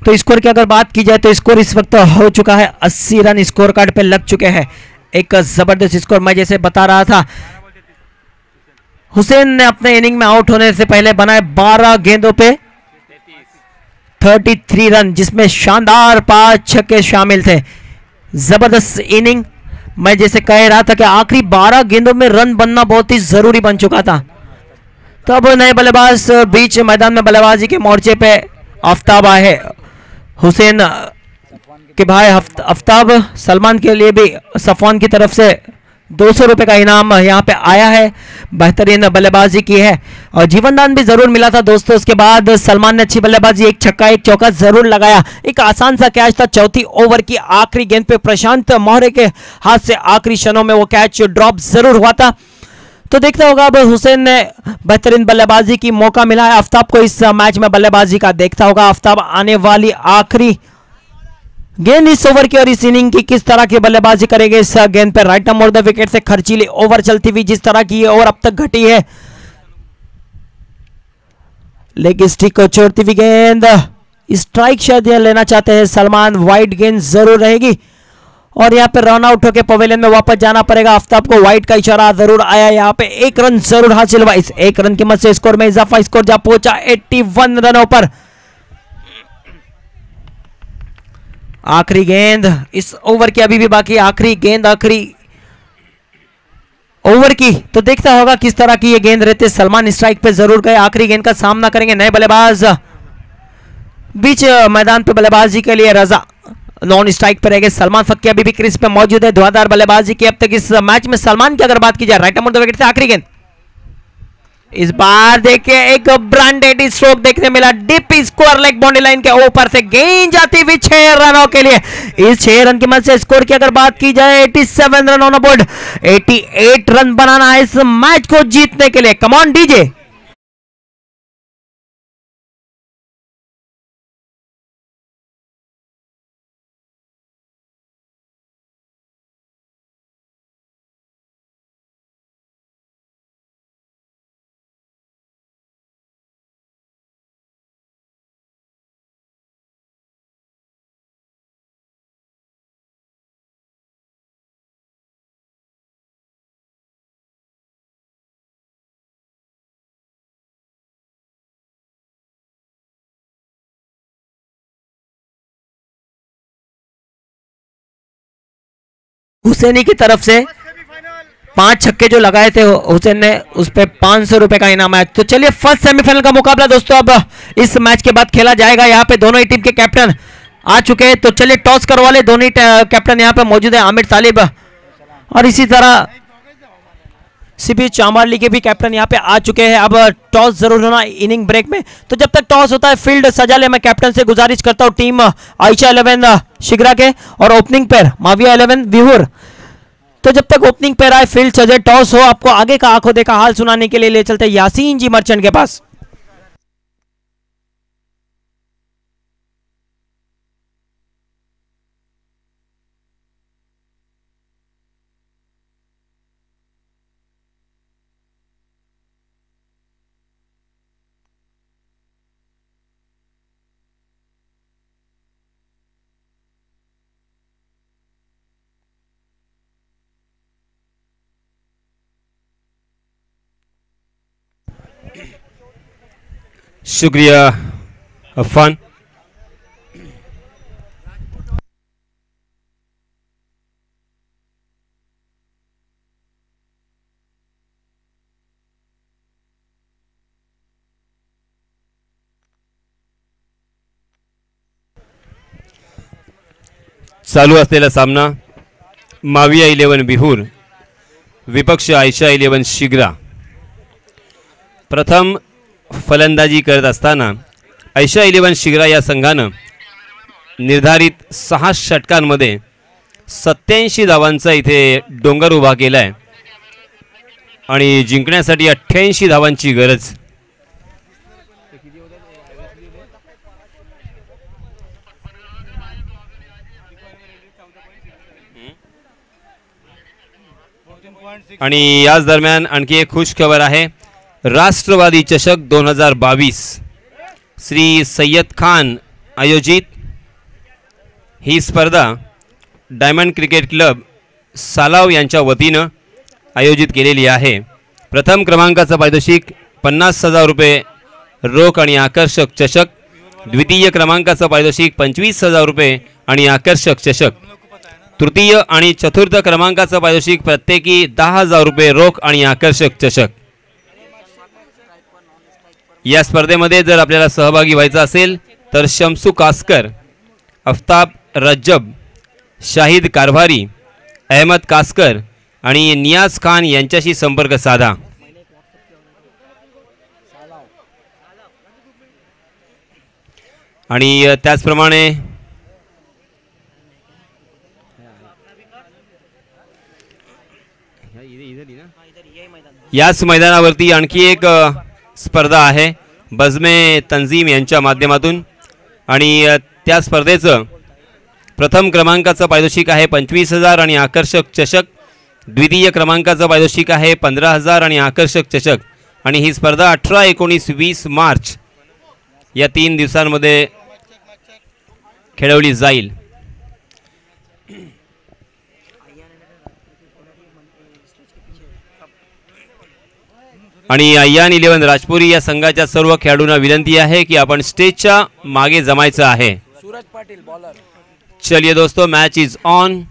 तो स्कोर की अगर बात की जाए तो स्कोर इस वक्त हो चुका है 80 रन स्कोर कार्ड पे लग चुके हैं। एक जबरदस्त स्कोर। मैं जैसे बता रहा था हुसैन ने अपने इनिंग में आउट होने से पहले बनाए 12 गेंदों पे 33 रन, जिसमें शानदार 5 छक्के शामिल थे। जबरदस्त इनिंग। मैं जैसे कह रहा था कि आखिरी 12 गेंदों में रन बनना बहुत ही जरूरी बन चुका था। तब नए बल्लेबाज बीच मैदान में बल्लेबाजी के मोर्चे पे आफ्ताब आए। हुसैन के भाई आफ्ताब सलमान के लिए भी सफवान की तरफ से 200 रुपए का इनाम यहाँ पे आया है। बेहतरीन बल्लेबाजी की है और जीवनदान भी जरूर मिला था दोस्तों। उसके बाद सलमान ने अच्छी बल्लेबाजी, 1 छक्का 1 चौका जरूर लगाया। एक आसान सा कैच था, चौथी ओवर की आखिरी गेंद पे प्रशांत मोहरे के हाथ से आखिरी क्षणों में वो कैच ड्रॉप जरूर हुआ था। तो देखता होगा अब हुसैन ने बेहतरीन बल्लेबाजी की मौका मिला है आफ्ताब को इस मैच में बल्लेबाजी का। देखता होगा आफ्ताब आने वाली आखिरी गेंद इस ओवर की और इस इनिंग की किस तरह की बल्लेबाजी करेंगे इस गेंद पर। राइट मोड़ द विकेट से खर्चीली ओवर चलती हुई जिस तरह की ये ओवर अब तक घटी है। लेग स्टिक को छोड़ती हुई गेंद, स्ट्राइक शायद यह लेना चाहते हैं सलमान। वाइड गेंद जरूर रहेगी और यहाँ पे रन आउट होकर पवेलियन में वापस जाना पड़ेगा। आफ्ताब को वाइड का इशारा जरूर आया। यहाँ पे 1 रन जरूर हासिल हुआ। इस 1 रन की मदद से स्कोर में इजाफा, स्कोर जा पहुंचा 81 रनों पर। आखिरी गेंद इस ओवर की अभी भी बाकी, आखिरी गेंद आखिरी ओवर की। तो देखता होगा किस तरह की ये गेंद रहते। सलमान स्ट्राइक पे जरूर गए, आखिरी गेंद का सामना करेंगे नए बल्लेबाज बीच मैदान पे बल्लेबाजी के लिए। रजा नॉन स्ट्राइक पर रहेंगे। सलमान फक्की अभी भी क्रीज पे मौजूद है। धुआंधार बल्लेबाजी की अब तक इस मैच में सलमान की अगर बात की जाए। राइट मोड़ द विकेट से आखिरी गेंद, इस बार देखिए एक ब्रांडेड स्ट्रोक देखने मिला। Deep score leg boundary line के ऊपर से गेंद जाती हुई 6 रनों के लिए। इस 6 रन की मदद से स्कोर की अगर बात की जाए 87 रन ऑन बोर्ड। 88 रन बनाना है इस मैच को जीतने के लिए। कम ऑन डीजे। हुसैनी की तरफ से 5 छक्के जो लगाए थे हुसैन ने, उस पे 500 रुपए का इनाम है। तो चलिए फर्स्ट सेमीफाइनल का मुकाबला दोस्तों अब इस मैच के बाद खेला जाएगा। यहाँ पे दोनों ही टीम के कैप्टन आ चुके हैं, तो चलिए टॉस करवा ले। दोनों ही कैप्टन यहाँ पे मौजूद है, आमिर तालिब और इसी तरह सीबी चामारली के भी कैप्टन यहाँ पे आ चुके हैं। अब टॉस जरूर होना इनिंग ब्रेक में, तो जब तक टॉस होता है फील्ड सजा ले। मैं कैप्टन से गुजारिश करता हूँ टीम आयशा 11 शिगरा के और ओपनिंग पेयर माविया 11 विहुर। तो जब तक ओपनिंग पेयर आए, फील्ड सजे, टॉस हो, आपको आगे का आंखों देखा हाल सुनाने के लिए ले चलते यासीन जी मर्चेंट के पास। शुक्रिया अफान। चालू असलेला सामना माविया 11 बिहूर विपक्ष आयशा 11 शिग्रा। प्रथम फलंदाजी करत असताना आयशा 11 शिग्रा या संघानं निर्धारित 6 षटकांमध्ये 87 धावांचा इथे डोंगर उभा केलाय आणि जिंकण्यासाठी 88 धावांची गरज। आणि याच दरम्यान आणखी एक खुश खबर आहे। राष्ट्रवादी चषक 2022 श्री सय्यद खान आयोजित ही स्पर्धा डायमंड क्रिकेट क्लब सालाव यांच्या वतीनं आयोजित केलेली आहे। प्रथम क्रमांकाचा पारितोषिक 50,000 रुपये रोख आणि आकर्षक चषक, द्वितीय क्रमांकाचा पारितोषिक 25,000 रुपये आणि आकर्षक चषक, तृतीय आणि चतुर्थ क्रमांकाचा पारितोषिक प्रत्येकी 10,000 रुपये रोख आणि आकर्षक चषक। या स्पर्धेमध्ये जर आपल्याला सहभागी व्हायचं असेल तर शमसू कास्कर, आफ्ताब रज्जब, शाहिद कारभारी, अहमद कास्कर आणि नियाज खान यांच्याशी संपर्क साधा। आणि त्याचप्रमाणे याच मैदानावरती आणखी एक स्पर्धा आहे बजमे तंजीम यांच्या माध्यमातून आणि त्या स्पर्धेचं प्रथम क्रमांकाचं पारितोषिक आहे 25,000 आणि आकर्षक चषक, द्वितीय क्रमांकाचं पारितोषिक आहे 15,000 आणि आकर्षक चषक। आणि ही स्पर्धा 18, 19, 20 मार्च या 3 दिवसांमध्ये खेळवली जाईल। आणि अय्यान 11 राजपुरी या संघाच्या सर्व खेळाडूंना विनंती आहे कि आपण स्टेजच्या मागे जमायचं आहे। सूरज पाटिल बॉलर। चलिए दोस्तों, मैच इज ऑन।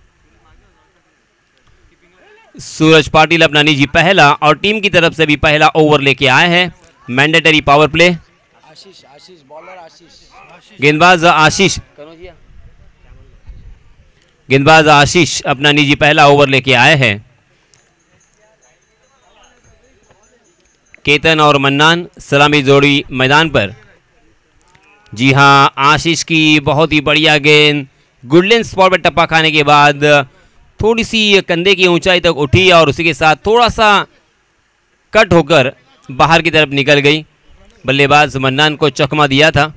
सूरज पाटिल अपना निजी पहला और टीम की तरफ से भी पहला ओवर लेके आए हैं। Mandatory power play. Ashish bowler, गेंदबाज आशीष, गेंदबाज आशीष अपना निजी पहला ओवर लेके आए हैं। केतन और मन्नान सलामी जोड़ी मैदान पर। जी हां, आशीष की बहुत ही बढ़िया गेंद गुडलैंड स्पॉट पर टप्पा खाने के बाद थोड़ी सी कंधे की ऊंचाई तक उठी और उसी के साथ थोड़ा सा कट होकर बाहर की तरफ निकल गई। बल्लेबाज मन्नान को चकमा दिया था।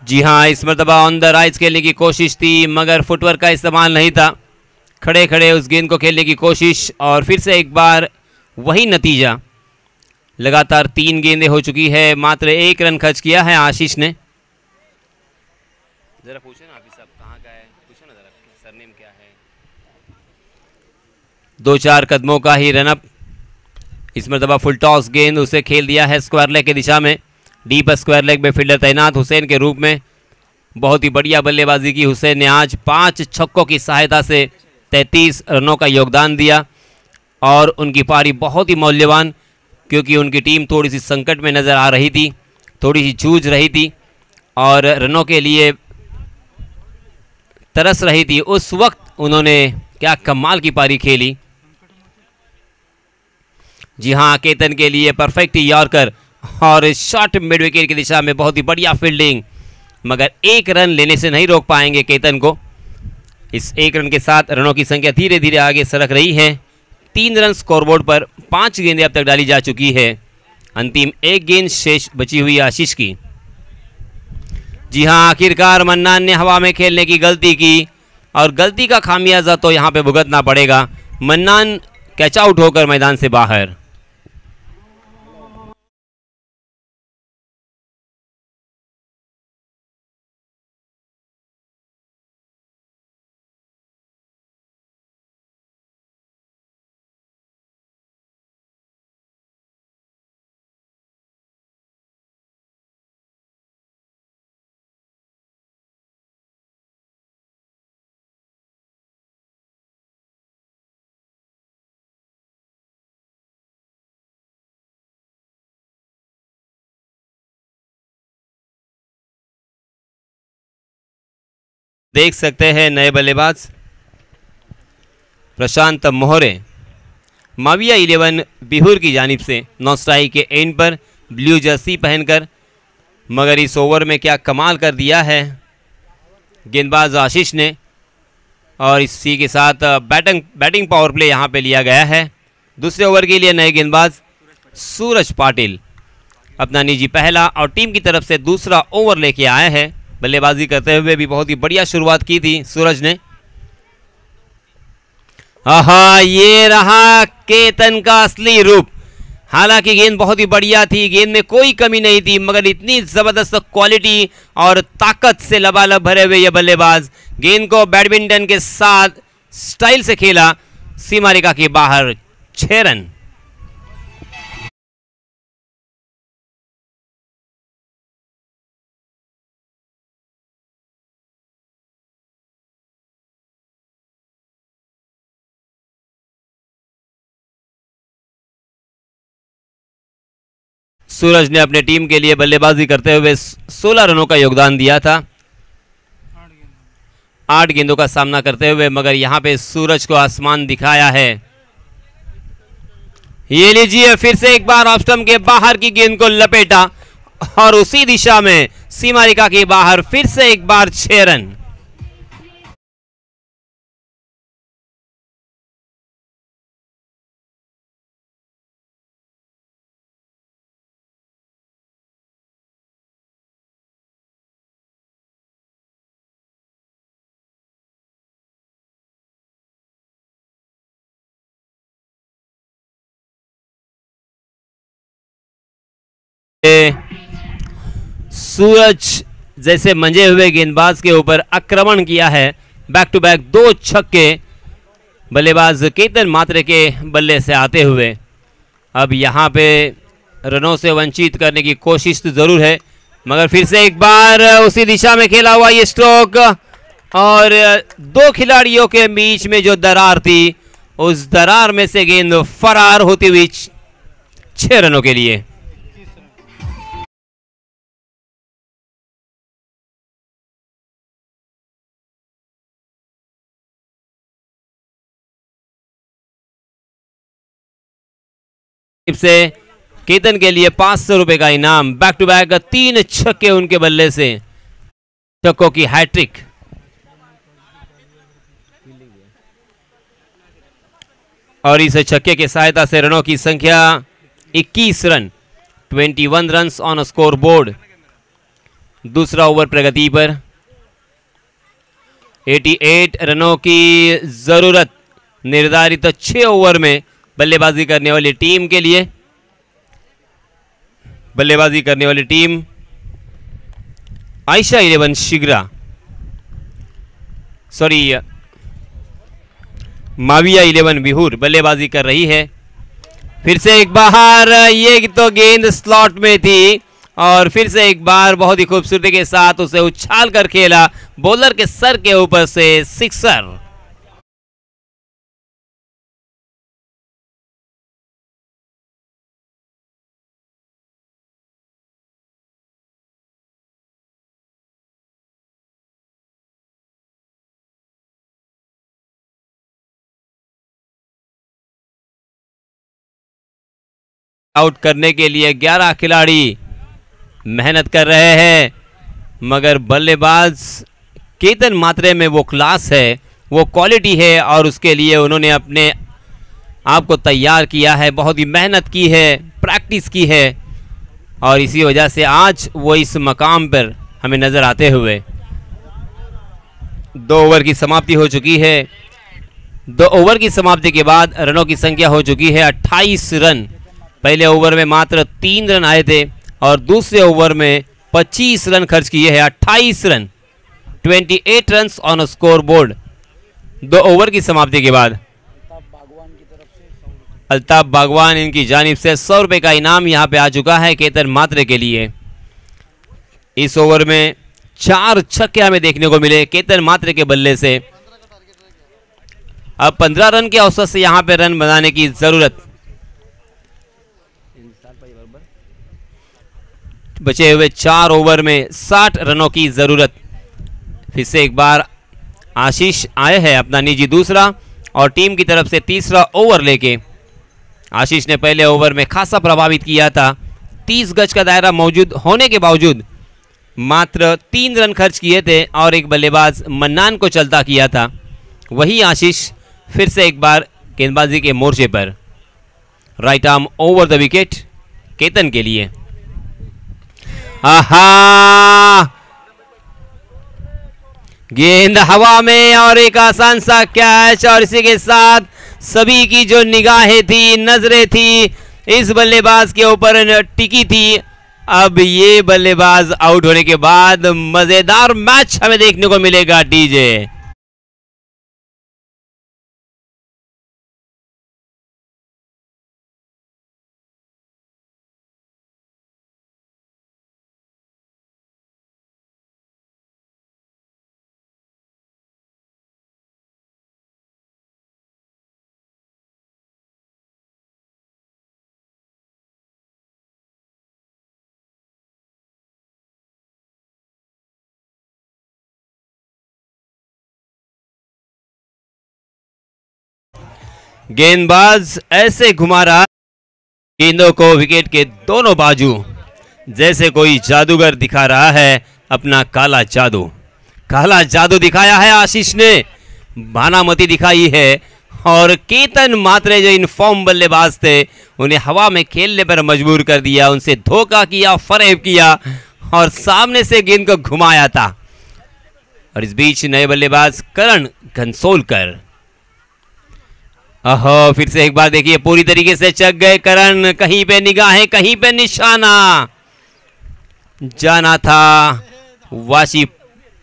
जी हां, इस मरतबा ऑन द राइज खेलने की कोशिश थी मगर फुटवर्क का इस्तेमाल नहीं था। खड़े खड़े उस गेंद को खेलने की कोशिश और फिर से एक बार वही नतीजा। लगातार 3 गेंदें हो चुकी है, मात्र 1 रन खर्च किया है आशीष ने। जरा पूछो ना हाफिज साहब कहाँ का है, पूछो ना जरा सरनेम क्या है। 2-4 कदमों का ही रनअप। इस मरतबा फुल टॉस गेंद उसे खेल दिया है स्क्वायर लेग की दिशा में। डीप स्क्वायर लेग में फील्डर तैनात हुसैन के रूप में। बहुत ही बढ़िया बल्लेबाजी की हुसैन ने आज 5 छक्कों की सहायता से 33 रनों का योगदान दिया और उनकी पारी बहुत ही मूल्यवान, क्योंकि उनकी टीम थोड़ी सी संकट में नज़र आ रही थी, थोड़ी सी जूझ रही थी और रनों के लिए तरस रही थी। उस वक्त उन्होंने क्या कमाल की पारी खेली। जी हाँ, केतन के लिए परफेक्ट यॉर्कर और शॉट मिड विकेट की दिशा में बहुत ही बढ़िया फील्डिंग, मगर 1 रन लेने से नहीं रोक पाएंगे केतन को। इस 1 रन के साथ रनों की संख्या धीरे धीरे आगे सरक रही है। 3 रन स्कोरबोर्ड पर, 5 गेंदें अब तक डाली जा चुकी है। अंतिम 1 गेंद शेष बची हुई आशीष की। जी हाँ, आखिरकार मन्नान ने हवा में खेलने की गलती की और गलती का खामियाजा तो यहाँ पे भुगतना पड़ेगा। मन्नान कैच आउट होकर मैदान से बाहर। देख सकते हैं नए बल्लेबाज प्रशांत मोहरे माविया 11 बिहुर की जानिब से नॉन स्ट्राइक के एंड पर ब्लू जर्सी पहनकर, मगर इस ओवर में क्या कमाल कर दिया है गेंदबाज आशीष ने। और इसी के साथ बैटिंग पावर प्ले यहाँ पे लिया गया है। दूसरे ओवर के लिए नए गेंदबाज सूरज पाटिल अपना निजी पहला और टीम की तरफ से दूसरा ओवर लेके आए हैं। बल्लेबाजी करते हुए भी बहुत ही बढ़िया शुरुआत की थी सूरज ने। आहा, ये रहा केतन का असली रूप। हालांकि गेंद बहुत ही बढ़िया थी, गेंद में कोई कमी नहीं थी, मगर इतनी जबरदस्त क्वालिटी और ताकत से लबालब भरे हुए ये बल्लेबाज गेंद को बैडमिंटन के साथ स्टाइल से खेला। सीमा रेखा के बाहर 6 रन। सूरज ने अपने टीम के लिए बल्लेबाजी करते हुए 16 रनों का योगदान दिया था, 8 गेंदों का सामना करते हुए, मगर यहां पे सूरज को आसमान दिखाया है। ये लीजिए, फिर से एक बार ऑफ स्टंप के बाहर की गेंद को लपेटा और उसी दिशा में सीमा रेखा के बाहर फिर से एक बार 6 रन। सूरज जैसे मंजे हुए गेंदबाज के ऊपर आक्रमण किया है। बैक टू बैक 2 छक्के बल्लेबाज केतन मात्रे के बल्ले से आते हुए। अब यहाँ पे रनों से वंचित करने की कोशिश तो जरूर है, मगर फिर से एक बार उसी दिशा में खेला हुआ ये स्ट्रोक और 2 खिलाड़ियों के बीच में जो दरार थी, उस दरार में से गेंद फरार होती हुई 6 रनों के लिए। से केतन के लिए 500 रुपए का इनाम। बैक टू बैक 3 छक्के उनके बल्ले से, छक्कों की हैट्रिक। और इस छक्के के सहायता से रनों की संख्या 21 run, 21 runs on score board. दूसरा ओवर प्रगति पर 88 रनों की जरूरत निर्धारित 6 ओवर में बल्लेबाजी करने वाली टीम के लिए। बल्लेबाजी करने वाली टीम आयशा 11 शिग्रा, सॉरी माविया 11 बिहुर बल्लेबाजी कर रही है। फिर से एक बाहर, ये तो गेंद स्लॉट में थी और फिर से एक बार बहुत ही खूबसूरती के साथ उसे उछाल कर खेला, बॉलर के सर के ऊपर से सिक्सर। आउट करने के लिए 11 खिलाड़ी मेहनत कर रहे हैं, मगर बल्लेबाज केतन मात्रे में वो क्लास है, वो क्वालिटी है और उसके लिए उन्होंने अपने आप को तैयार किया है, बहुत ही मेहनत की है, प्रैक्टिस की है और इसी वजह से आज वो इस मकाम पर हमें नज़र आते हुए। 2 ओवर की समाप्ति हो चुकी है। 2 ओवर की समाप्ति के बाद रनों की संख्या हो चुकी है 28 रन। पहले ओवर में मात्र 3 रन आए थे और दूसरे ओवर में 25 रन खर्च किए हैं। 28 run, 28 run on score board 2 over की समाप्ति के बाद। अल्ताफ बागवान इनकी जानिब से 100 रुपए का इनाम यहां पे आ चुका है केतन मात्रे के लिए। इस ओवर में 4 छक्के हमें देखने को मिले केतन मात्रे के बल्ले से। अब 15 रन के औसत से यहां पे रन बनाने की जरूरत। बचे हुए 4 ओवर में 60 रनों की जरूरत। फिर से एक बार आशीष आए हैं अपना निजी दूसरा और टीम की तरफ से तीसरा ओवर लेके। आशीष ने पहले ओवर में खासा प्रभावित किया था। 30 गज का दायरा मौजूद होने के बावजूद मात्र 3 रन खर्च किए थे और एक बल्लेबाज मन्नान को चलता किया था। वही आशीष फिर से एक बार गेंदबाजी के मोर्चे पर। Right arm over the wicket Ketan के लिए। आहा, गेंद हवा में और एक आसान सा कैच और इसी के साथ सभी की जो निगाहें थी, नजरें थी इस बल्लेबाज के ऊपर टिकी थी। अब ये बल्लेबाज आउट होने के बाद मजेदार मैच हमें देखने को मिलेगा। डीजे गेंदबाज ऐसे घुमा रहा गेंदों को विकेट के दोनों बाजू, जैसे कोई जादूगर दिखा रहा है अपना काला जादू। काला जादू दिखाया है आशीष ने, भानामती दिखाई है और केतन मात्रे जो इन फॉर्म बल्लेबाज थे उन्हें हवा में खेलने पर मजबूर कर दिया, उनसे धोखा किया, फरेब किया और सामने से गेंद को घुमाया था। और इस बीच नए बल्लेबाज करण घनसोलकर। अहो, फिर से एक बार देखिए पूरी तरीके से चक गए करण। कहीं पे निगाहें, कहीं पे निशाना। जाना था वाशी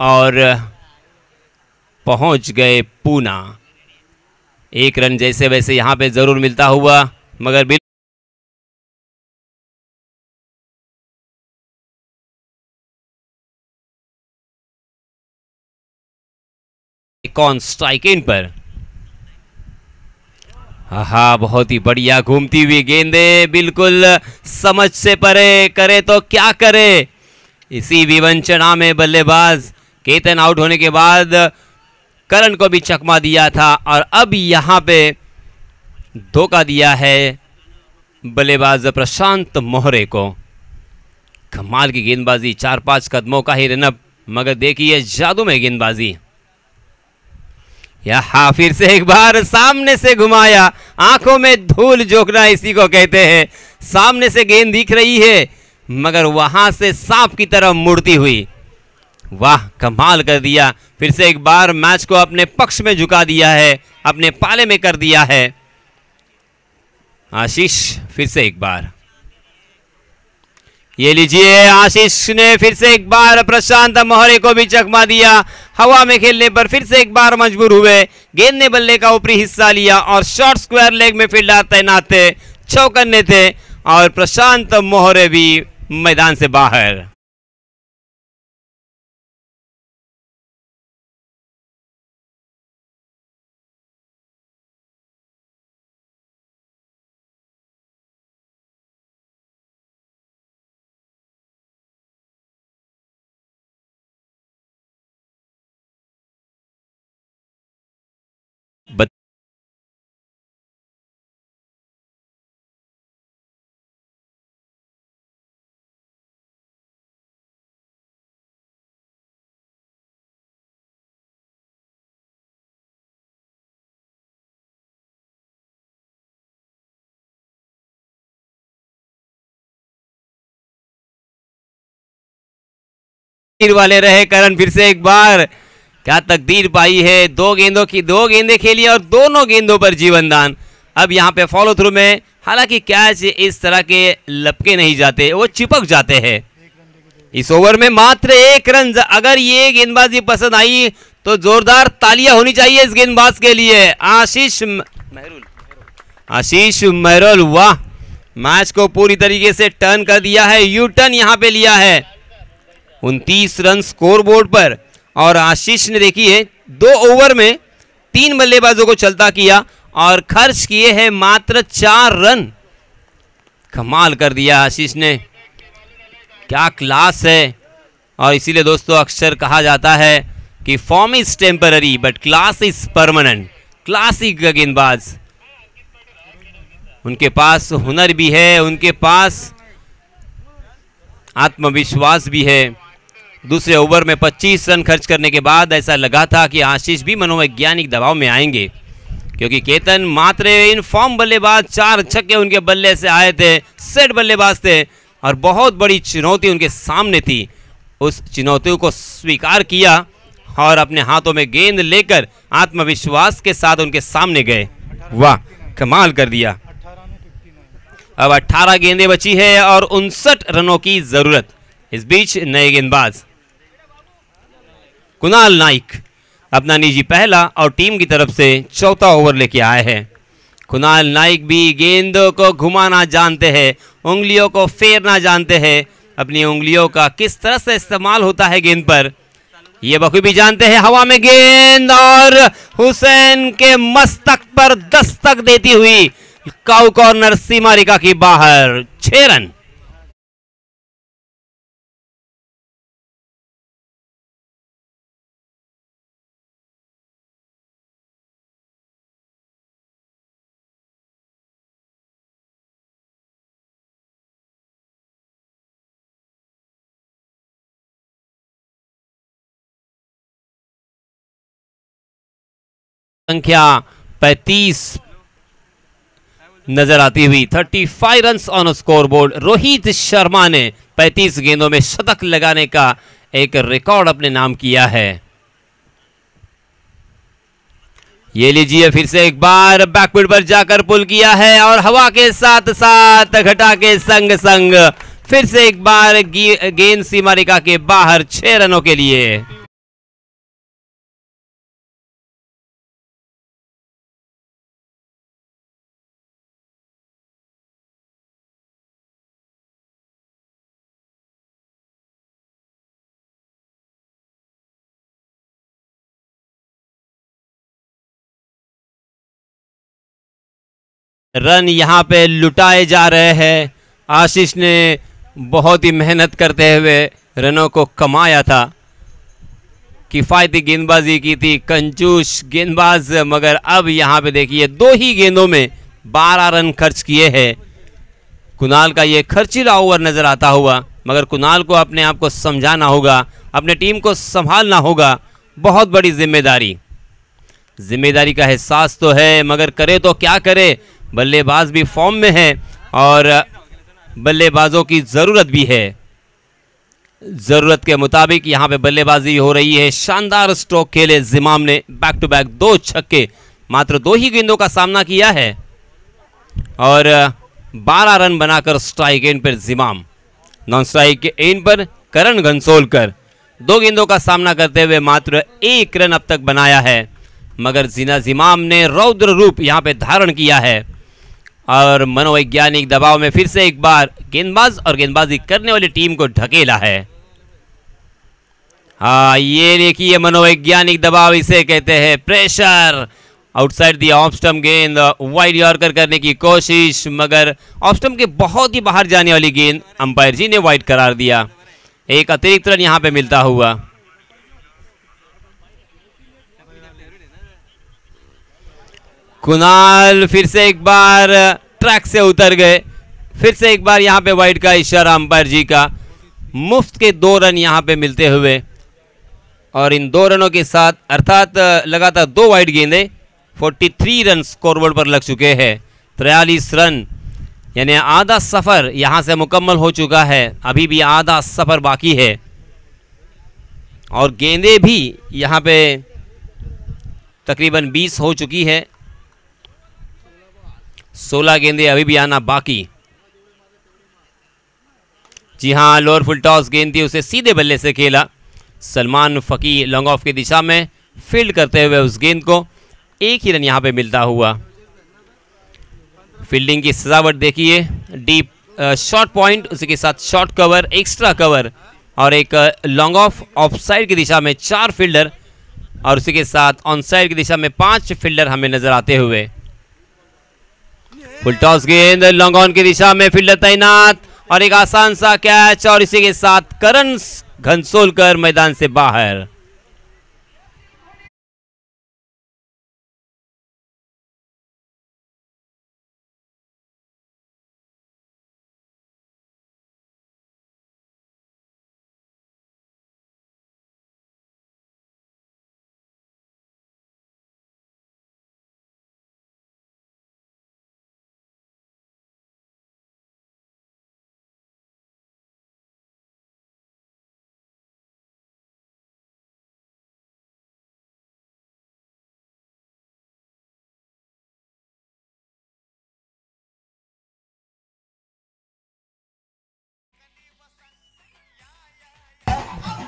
और पहुंच गए पूना। 1 रन जैसे वैसे यहां पे जरूर मिलता हुआ, मगर कौन स्ट्राइक इन पर। हाँ, बहुत ही बढ़िया घूमती हुई गेंदे, बिल्कुल समझ से परे, करे तो क्या करे। इसी विवंचना में बल्लेबाज केतन आउट होने के बाद करण को भी चकमा दिया था और अब यहां पे धोखा दिया है बल्लेबाज प्रशांत मोहरे को। कमाल की गेंदबाजी, 4-5 कदमों का ही रनअप, मगर देखिए जादू में गेंदबाजी। यहाँ फिर से एक बार सामने से घुमाया, आंखों में धूल झोंकना इसी को कहते हैं। सामने से गेंद दिख रही है मगर वहां से सांप की तरह मुड़ती हुई। वाह, कमाल कर दिया। फिर से एक बार मैच को अपने पक्ष में झुका दिया है, अपने पाले में कर दिया है आशीष। फिर से एक बार ये लीजिए, आशीष ने फिर से एक बार प्रशांत मोहरे को भी चकमा दिया। हवा में खेलने पर फिर से एक बार मजबूर हुए। गेंद ने बल्ले का ऊपरी हिस्सा लिया और शॉर्ट स्क्वायर लेग में फील्डर तैनात थे, चौकन्ने थे और प्रशांत मोहरे भी मैदान से बाहर। वाले रहे करण, फिर से एक बार क्या तकदीर पाई है। दो गेंदों की दो गेंदें खेली और दोनों गेंदों पर जीवनदान। अब यहाँ पे फॉलो थ्रू में हालांकि कैच इस तरह के लपके नहीं जाते, वो चिपक जाते हैं। इस ओवर में मात्र 1 रन। अगर ये गेंदबाजी पसंद आई तो जोरदार तालियां होनी चाहिए इस गेंदबाज के लिए। आशीष मेहरोल, वाह, मैच को पूरी तरीके से टर्न कर दिया है, यू टर्न यहाँ पे लिया है। 29 रन स्कोर बोर्ड पर और आशीष ने देखिए 2 ओवर में 3 बल्लेबाजों को चलता किया और खर्च किए हैं मात्र 4 रन। कमाल कर दिया आशीष ने, क्या क्लास है। और इसीलिए दोस्तों अक्सर कहा जाता है कि form is temporary but class is permanent. Classic गेंदबाज, उनके पास हुनर भी है, उनके पास आत्मविश्वास भी है। दूसरे ओवर में 25 रन खर्च करने के बाद ऐसा लगा था कि आशीष भी मनोवैज्ञानिक दबाव में आएंगे, क्योंकि केतन मात्र इन फॉर्म बल्लेबाज 4 छक्के उनके बल्ले से आए थे, सेट बल्लेबाज थे और बहुत बड़ी चुनौती उनके सामने थी। उस चुनौती को स्वीकार किया और अपने हाथों में गेंद लेकर आत्मविश्वास के साथ उनके सामने गए। वाह, कमाल कर दिया। अब 18 गेंदें बची है और 59 रनों की जरूरत। इस बीच नए गेंदबाज कुणाल नाइक अपना निजी पहला और टीम की तरफ से चौथा ओवर लेके आए हैं। कुणाल नाइक भी गेंदों को घुमाना जानते हैं, उंगलियों को फेरना जानते हैं। अपनी उंगलियों का किस तरह से इस्तेमाल होता है गेंद पर ये बखूबी जानते हैं। हवा में गेंद और हुसैन के मस्तक पर दस्तक देती हुई काउ कॉर्नर सीमा रेखा की बाहर। 6 रन। संख्या 35 नजर आती हुई। 35 run on score board. Rohit Sharma ने 35 गेंदों में शतक लगाने का एक रिकॉर्ड अपने नाम किया है। ये लीजिए फिर से एक बार बैकवर्ड पर जाकर पुल किया है और हवा के साथ साथ घटा के संग संग फिर से एक बार गेंद सीमा रेखा के बाहर 6 रनों के लिए। रन यहां पे लुटाए जा रहे हैं। आशीष ने बहुत ही मेहनत करते हुए रनों को कमाया था, किफायती गेंदबाजी की थी, कंजूस गेंदबाज। मगर अब यहां पे देखिए 2 ही गेंदों में 12 रन खर्च किए हैं। कुणाल का ये खर्चीला ओवर नजर आता हुआ, मगर कुणाल को अपने आप को समझाना होगा, अपने टीम को संभालना होगा। बहुत बड़ी जिम्मेदारी का एहसास तो है, मगर करे तो क्या करे। बल्लेबाज भी फॉर्म में है और बल्लेबाजों की जरूरत भी है। जरूरत के मुताबिक यहां पे बल्लेबाजी हो रही है। शानदार स्ट्रोक खेले जिमाम ने, बैक टू बैक 2 छक्के, मात्र 2 ही गेंदों का सामना किया है और 12 रन बनाकर स्ट्राइक एंड पर जिमाम। नॉन स्ट्राइक के एंड पर करण घनसोलकर 2 गेंदों का सामना करते हुए मात्र 1 रन अब तक बनाया है। मगर जिमाम ने रौद्र रूप यहां पे धारण किया है और मनोवैज्ञानिक दबाव में फिर से एक बार गेंदबाज और गेंदबाजी करने वाली टीम को ढकेला है। हाँ, ये देखिए मनोवैज्ञानिक दबाव इसे कहते हैं, pressure. Outside the of stump गेंद, वाइड यॉर्कर करने की कोशिश, मगर ऑफ स्टंप के बहुत ही बाहर जाने वाली गेंद अंपायर जी ने वाइड करार दिया। एक अतिरिक्त रन यहां पे मिलता हुआ। कुणाल फिर से एक बार ट्रैक से उतर गए, फिर से एक बार यहां पे वाइड का इशारा अंपायर जी का। मुफ्त के 2 रन यहां पे मिलते हुए, और इन 2 रनों के साथ अर्थात लगातार 2 वाइड गेंदें 43 रन स्कोरबोर्ड पर लग चुके हैं। 43 रन यानी आधा सफर यहां से मुकम्मल हो चुका है, अभी भी आधा सफर बाकी है। और गेंदें भी यहां पे तकरीबन 20 हो चुकी है, 16 गेंदें अभी भी आना बाकी। जी हां, लोअर फुल टॉस गेंद थी, उसे सीधे बल्ले से खेला। सलमान फकी लॉन्ग ऑफ की दिशा में फील्ड करते हुए उस गेंद को 1 ही रन यहां पे मिलता हुआ। फील्डिंग की सजावट देखिए, डीप शॉर्ट पॉइंट, उसी के साथ शॉर्ट कवर, एक्स्ट्रा कवर और एक लॉन्ग ऑफ साइड की दिशा में 4 फील्डर, और उसी के साथ ऑन साइड की दिशा में 5 फील्डर हमें नजर आते हुए। फुल टॉस गेंद, लॉन्ग ऑन की दिशा में फील्डर तैनात, और एक आसान सा कैच, और इसी के साथ करण घनसोलकर मैदान से बाहर।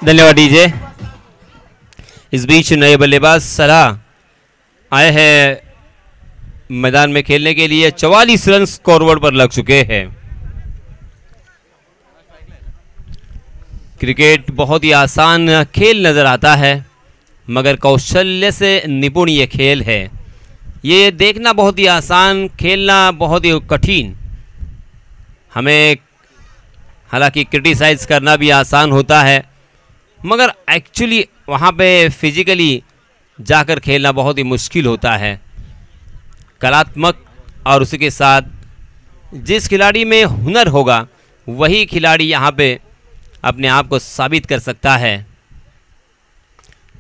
धन्यवाद डीजे। इस बीच नए बल्लेबाज सलाह आए हैं मैदान में खेलने के लिए। 44 रन स्कोरबोर्ड पर लग चुके हैं। क्रिकेट बहुत ही आसान खेल नजर आता है, मगर कौशल्य से निपुण ये खेल है। ये देखना बहुत ही आसान, खेलना बहुत ही कठिन। हमें हालांकि क्रिटिसाइज करना भी आसान होता है, मगर एक्चुअली वहाँ पे फिजिकली जाकर खेलना बहुत ही मुश्किल होता है। कलात्मक और उसी के साथ जिस खिलाड़ी में हुनर होगा वही खिलाड़ी यहाँ पे अपने आप को साबित कर सकता है।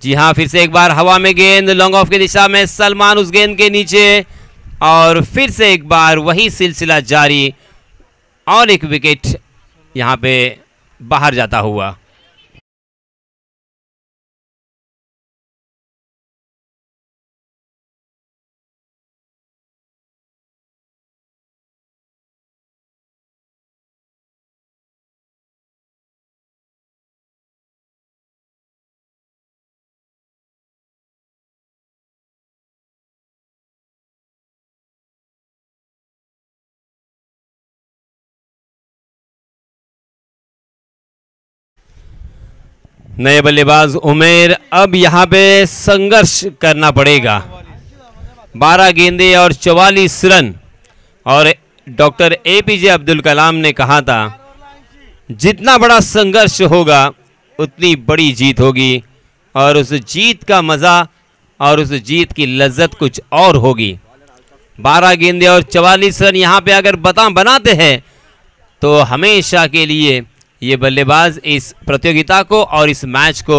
जी हाँ, फिर से एक बार हवा में गेंद, लॉन्ग ऑफ की दिशा में सलमान उस गेंद के नीचे, और फिर से एक बार वही सिलसिला जारी, और एक विकेट यहाँ पे बाहर जाता हुआ। नए बल्लेबाज उमेर, अब यहाँ पे संघर्ष करना पड़ेगा। 12 गेंदें और 44 रन, और डॉक्टर APJ अब्दुल कलाम ने कहा था जितना बड़ा संघर्ष होगा उतनी बड़ी जीत होगी, और उस जीत का मज़ा और उस जीत की लज्जत कुछ और होगी। 12 गेंदें और 44 रन यहाँ पे अगर बनाते हैं तो हमेशा के लिए ये बल्लेबाज इस प्रतियोगिता को और इस मैच को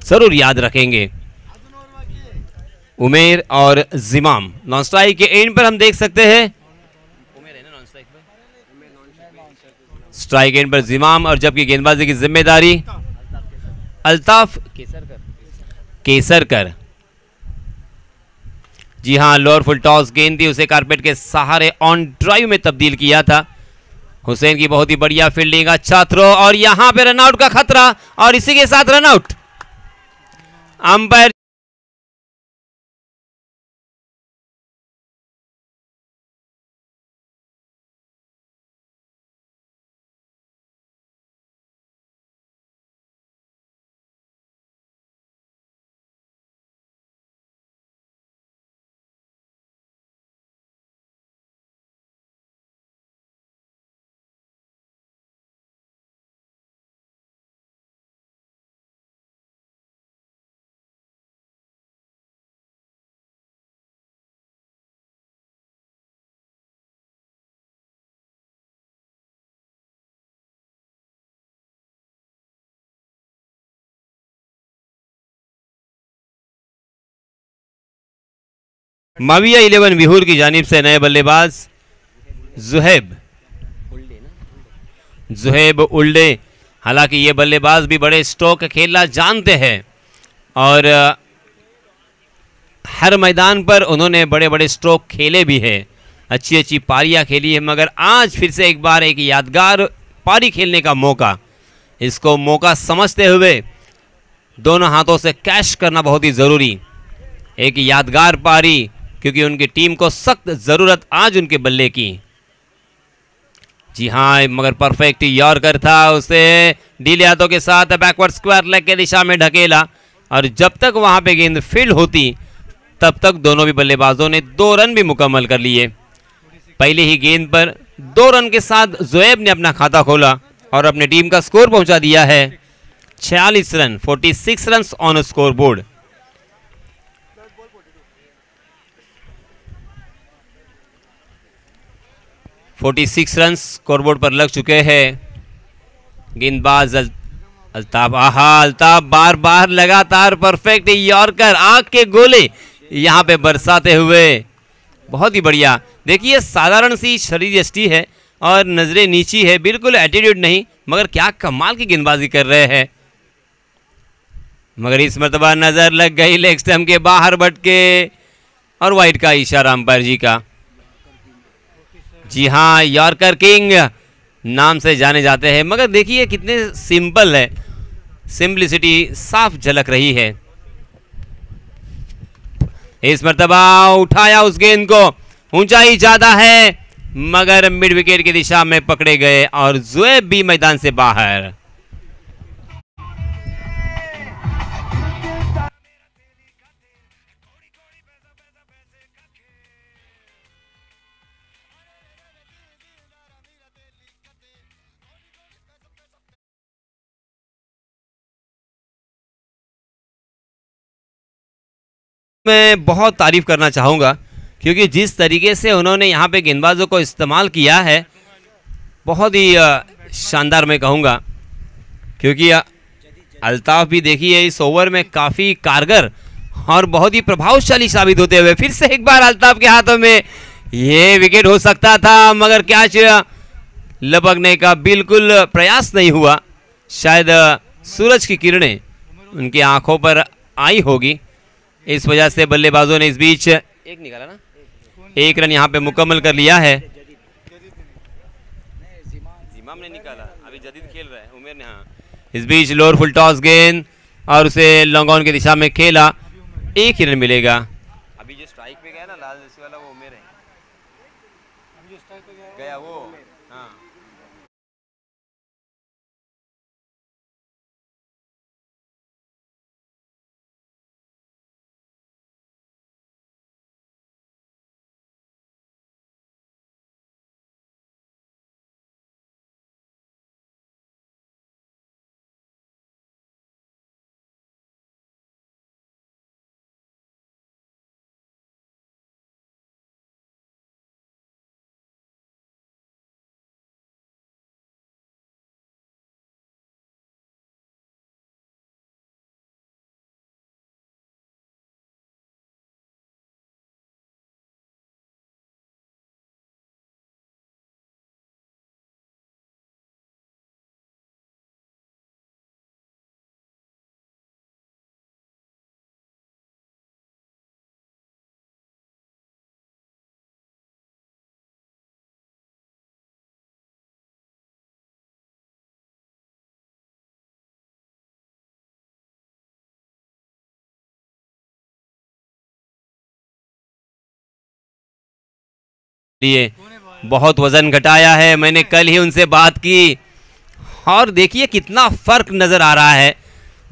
जरूर याद रखेंगे। उमेर और जिमाम नॉन स्ट्राइक के एंड पर हम देख सकते हैं, स्ट्राइक एंड पर जिमाम, और जबकि गेंदबाजी की जिम्मेदारी अल्ताफ केसरकर। जी हां, लोअर फुल टॉस गेंद थी, उसे कारपेट के सहारे ऑन ड्राइव में तब्दील किया था। हुसैन की बहुत ही बढ़िया फील्डिंग, अच्छा थ्रो, और यहां पे रनआउट का खतरा, और इसी के साथ रनआउट। अंपायर माविया 11 विहूर की जानिब से नए बल्लेबाज जुहेब उल्डे। हालांकि ये बल्लेबाज भी बड़े स्ट्रोक खेलना जानते हैं और हर मैदान पर उन्होंने बड़े बड़े स्ट्रोक खेले भी हैं, अच्छी अच्छी पारियां खेली है, मगर आज फिर से एक बार एक यादगार पारी खेलने का मौका, इसको मौका समझते हुए दोनों हाथों से कैश करना बहुत ही ज़रूरी। एक यादगार पारी, क्योंकि उनकी टीम को सख्त ज़रूरत आज उनके बल्ले की। जी हाँ, मगर परफेक्ट यॉर्कर था, उसे ढीले हाथों के साथ बैकवर्ड स्क्वायर लेग के दिशा में ढकेला और जब तक वहां पे गेंद फील्ड होती तब तक दोनों भी बल्लेबाजों ने 2 रन भी मुकम्मल कर लिए। पहले ही गेंद पर 2 रन के साथ ज़ुएब ने अपना खाता खोला और अपनी टीम का स्कोर पहुंचा दिया है 46 run, 46 run on score board. Run scoreboard पर लग चुके हैं। गेंदबाज अल्ताफ, अल्ताफ बार बार लगातार परफेक्ट यॉर्कर, आंख के गोले यहां पे बरसाते हुए, बहुत ही बढ़िया। देखिए साधारण सी शरीर यष्टि है और नजरें नीची है, बिल्कुल एटीट्यूड नहीं, मगर क्या कमाल की गेंदबाजी कर रहे हैं। मगर इस मर्तबा नजर लग गई लेग स्टंप के बाहर बटके और वाइड का इशारा अंपायर जी का। जी हाँ, यॉर्कर किंग नाम से जाने जाते हैं, मगर देखिए कितने सिंपल है, सिंपलिसिटी साफ झलक रही है। इस मर्तबा उठाया उस गेंद को, ऊंचाई ज्यादा है मगर मिड विकेट की दिशा में पकड़े गए और ज़ुएब भी मैदान से बाहर। मैं बहुत तारीफ करना चाहूँगा क्योंकि जिस तरीके से उन्होंने यहाँ पे गेंदबाजों को इस्तेमाल किया है बहुत ही शानदार मैं कहूँगा, क्योंकि अल्ताफ भी देखिए इस ओवर में काफ़ी कारगर और बहुत ही प्रभावशाली साबित होते हुए फिर से एक बार अल्ताफ के हाथों में ये विकेट हो सकता था, मगर कैच लपकने का बिल्कुल प्रयास नहीं हुआ। शायद सूरज की किरणें उनकी आंखों पर आई होगी, इस वजह से बल्लेबाजों ने इस बीच एक निकाला ना, 1 रन यहाँ पे मुकम्मल कर लिया है। जिमाम ने निकाला, अभी जदीद खेल रहा है उमेर ने। हाँ, इस बीच लोअर फुल टॉस गेंद और उसे लॉन्ग ऑन की दिशा में खेला, 1 ही रन मिलेगा। अभी जो स्ट्राइक पे गया ना लाल जर्सी वाला वो उमेर है, अभी जो स्ट्राइक पे गया वो। हाँ, लिए बहुत वजन घटाया है, मैंने कल ही उनसे बात की और देखिए कितना फर्क नजर आ रहा है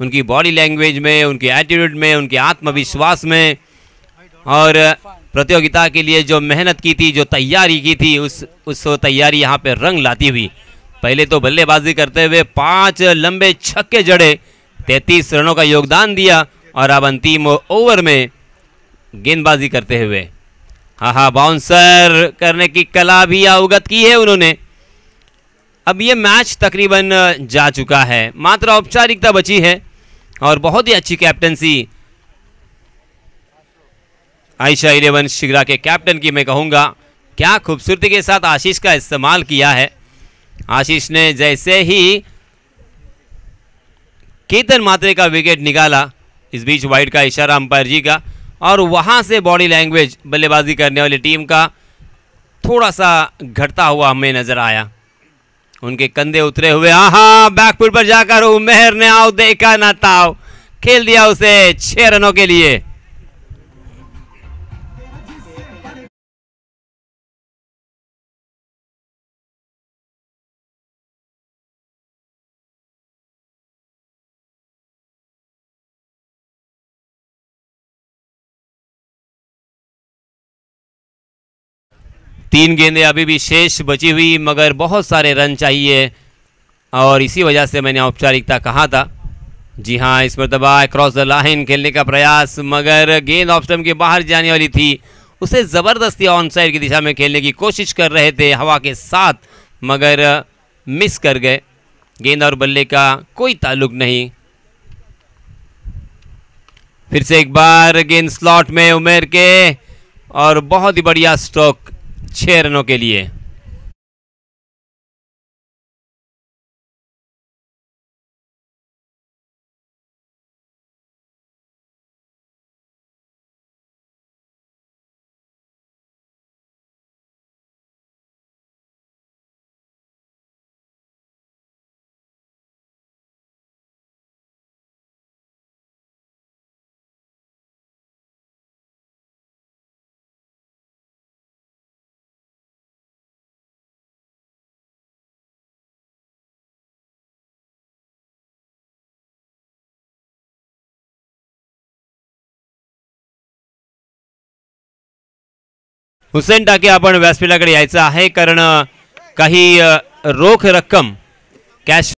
उनकी बॉडी लैंग्वेज में, उनके एटीट्यूड में, उनके आत्मविश्वास में, और प्रतियोगिता के लिए जो मेहनत की थी, जो तैयारी की थी, उस तैयारी यहाँ पे रंग लाती हुई। पहले तो बल्लेबाजी करते हुए 5 लंबे छक्के जड़े, 33 रनों का योगदान दिया और अब अंतिम ओवर में गेंदबाजी करते हुए हाँ बाउंसर करने की कला भी अवगत की है उन्होंने। अब ये मैच तकरीबन जा चुका है, मात्र औपचारिकता बची है और बहुत ही अच्छी कैप्टनसी आयशा 11 शिगरा के कैप्टन की मैं कहूँगा, क्या खूबसूरती के साथ आशीष का इस्तेमाल किया है। आशीष ने जैसे ही केतन मात्रे का विकेट निकाला, इस बीच वाइड का इशारा अंपायर जी का, और वहां से बॉडी लैंग्वेज बल्लेबाजी करने वाली टीम का थोड़ा सा घटता हुआ हमें नजर आया। उनके कंधे उतरे हुए, हाँ बैकफुट पर जाकर उमेर ने आओ देखा ना ताओ, खेल दिया उसे 6 रनों के लिए। तीन गेंदें अभी भी शेष बची हुई, मगर बहुत सारे रन चाहिए, और इसी वजह से मैंने औपचारिकता कहा था। जी हाँ, इस मरतबा क्रॉस द लाइन खेलने का प्रयास, मगर गेंद ऑफ स्टंप के बाहर जाने वाली थी, उसे ज़बरदस्ती ऑन साइड की दिशा में खेलने की कोशिश कर रहे थे हवा के साथ, मगर मिस कर गए। गेंद और बल्ले का कोई ताल्लुक नहीं। फिर से एक बार गेंद स्लॉट में उमेर के, और बहुत ही बढ़िया स्ट्रोक 6 रनों के लिए। हुसेन टाके आपण व्यासपीठाकडे यायचं आहे, कारण काही रोख रक्कम कॅश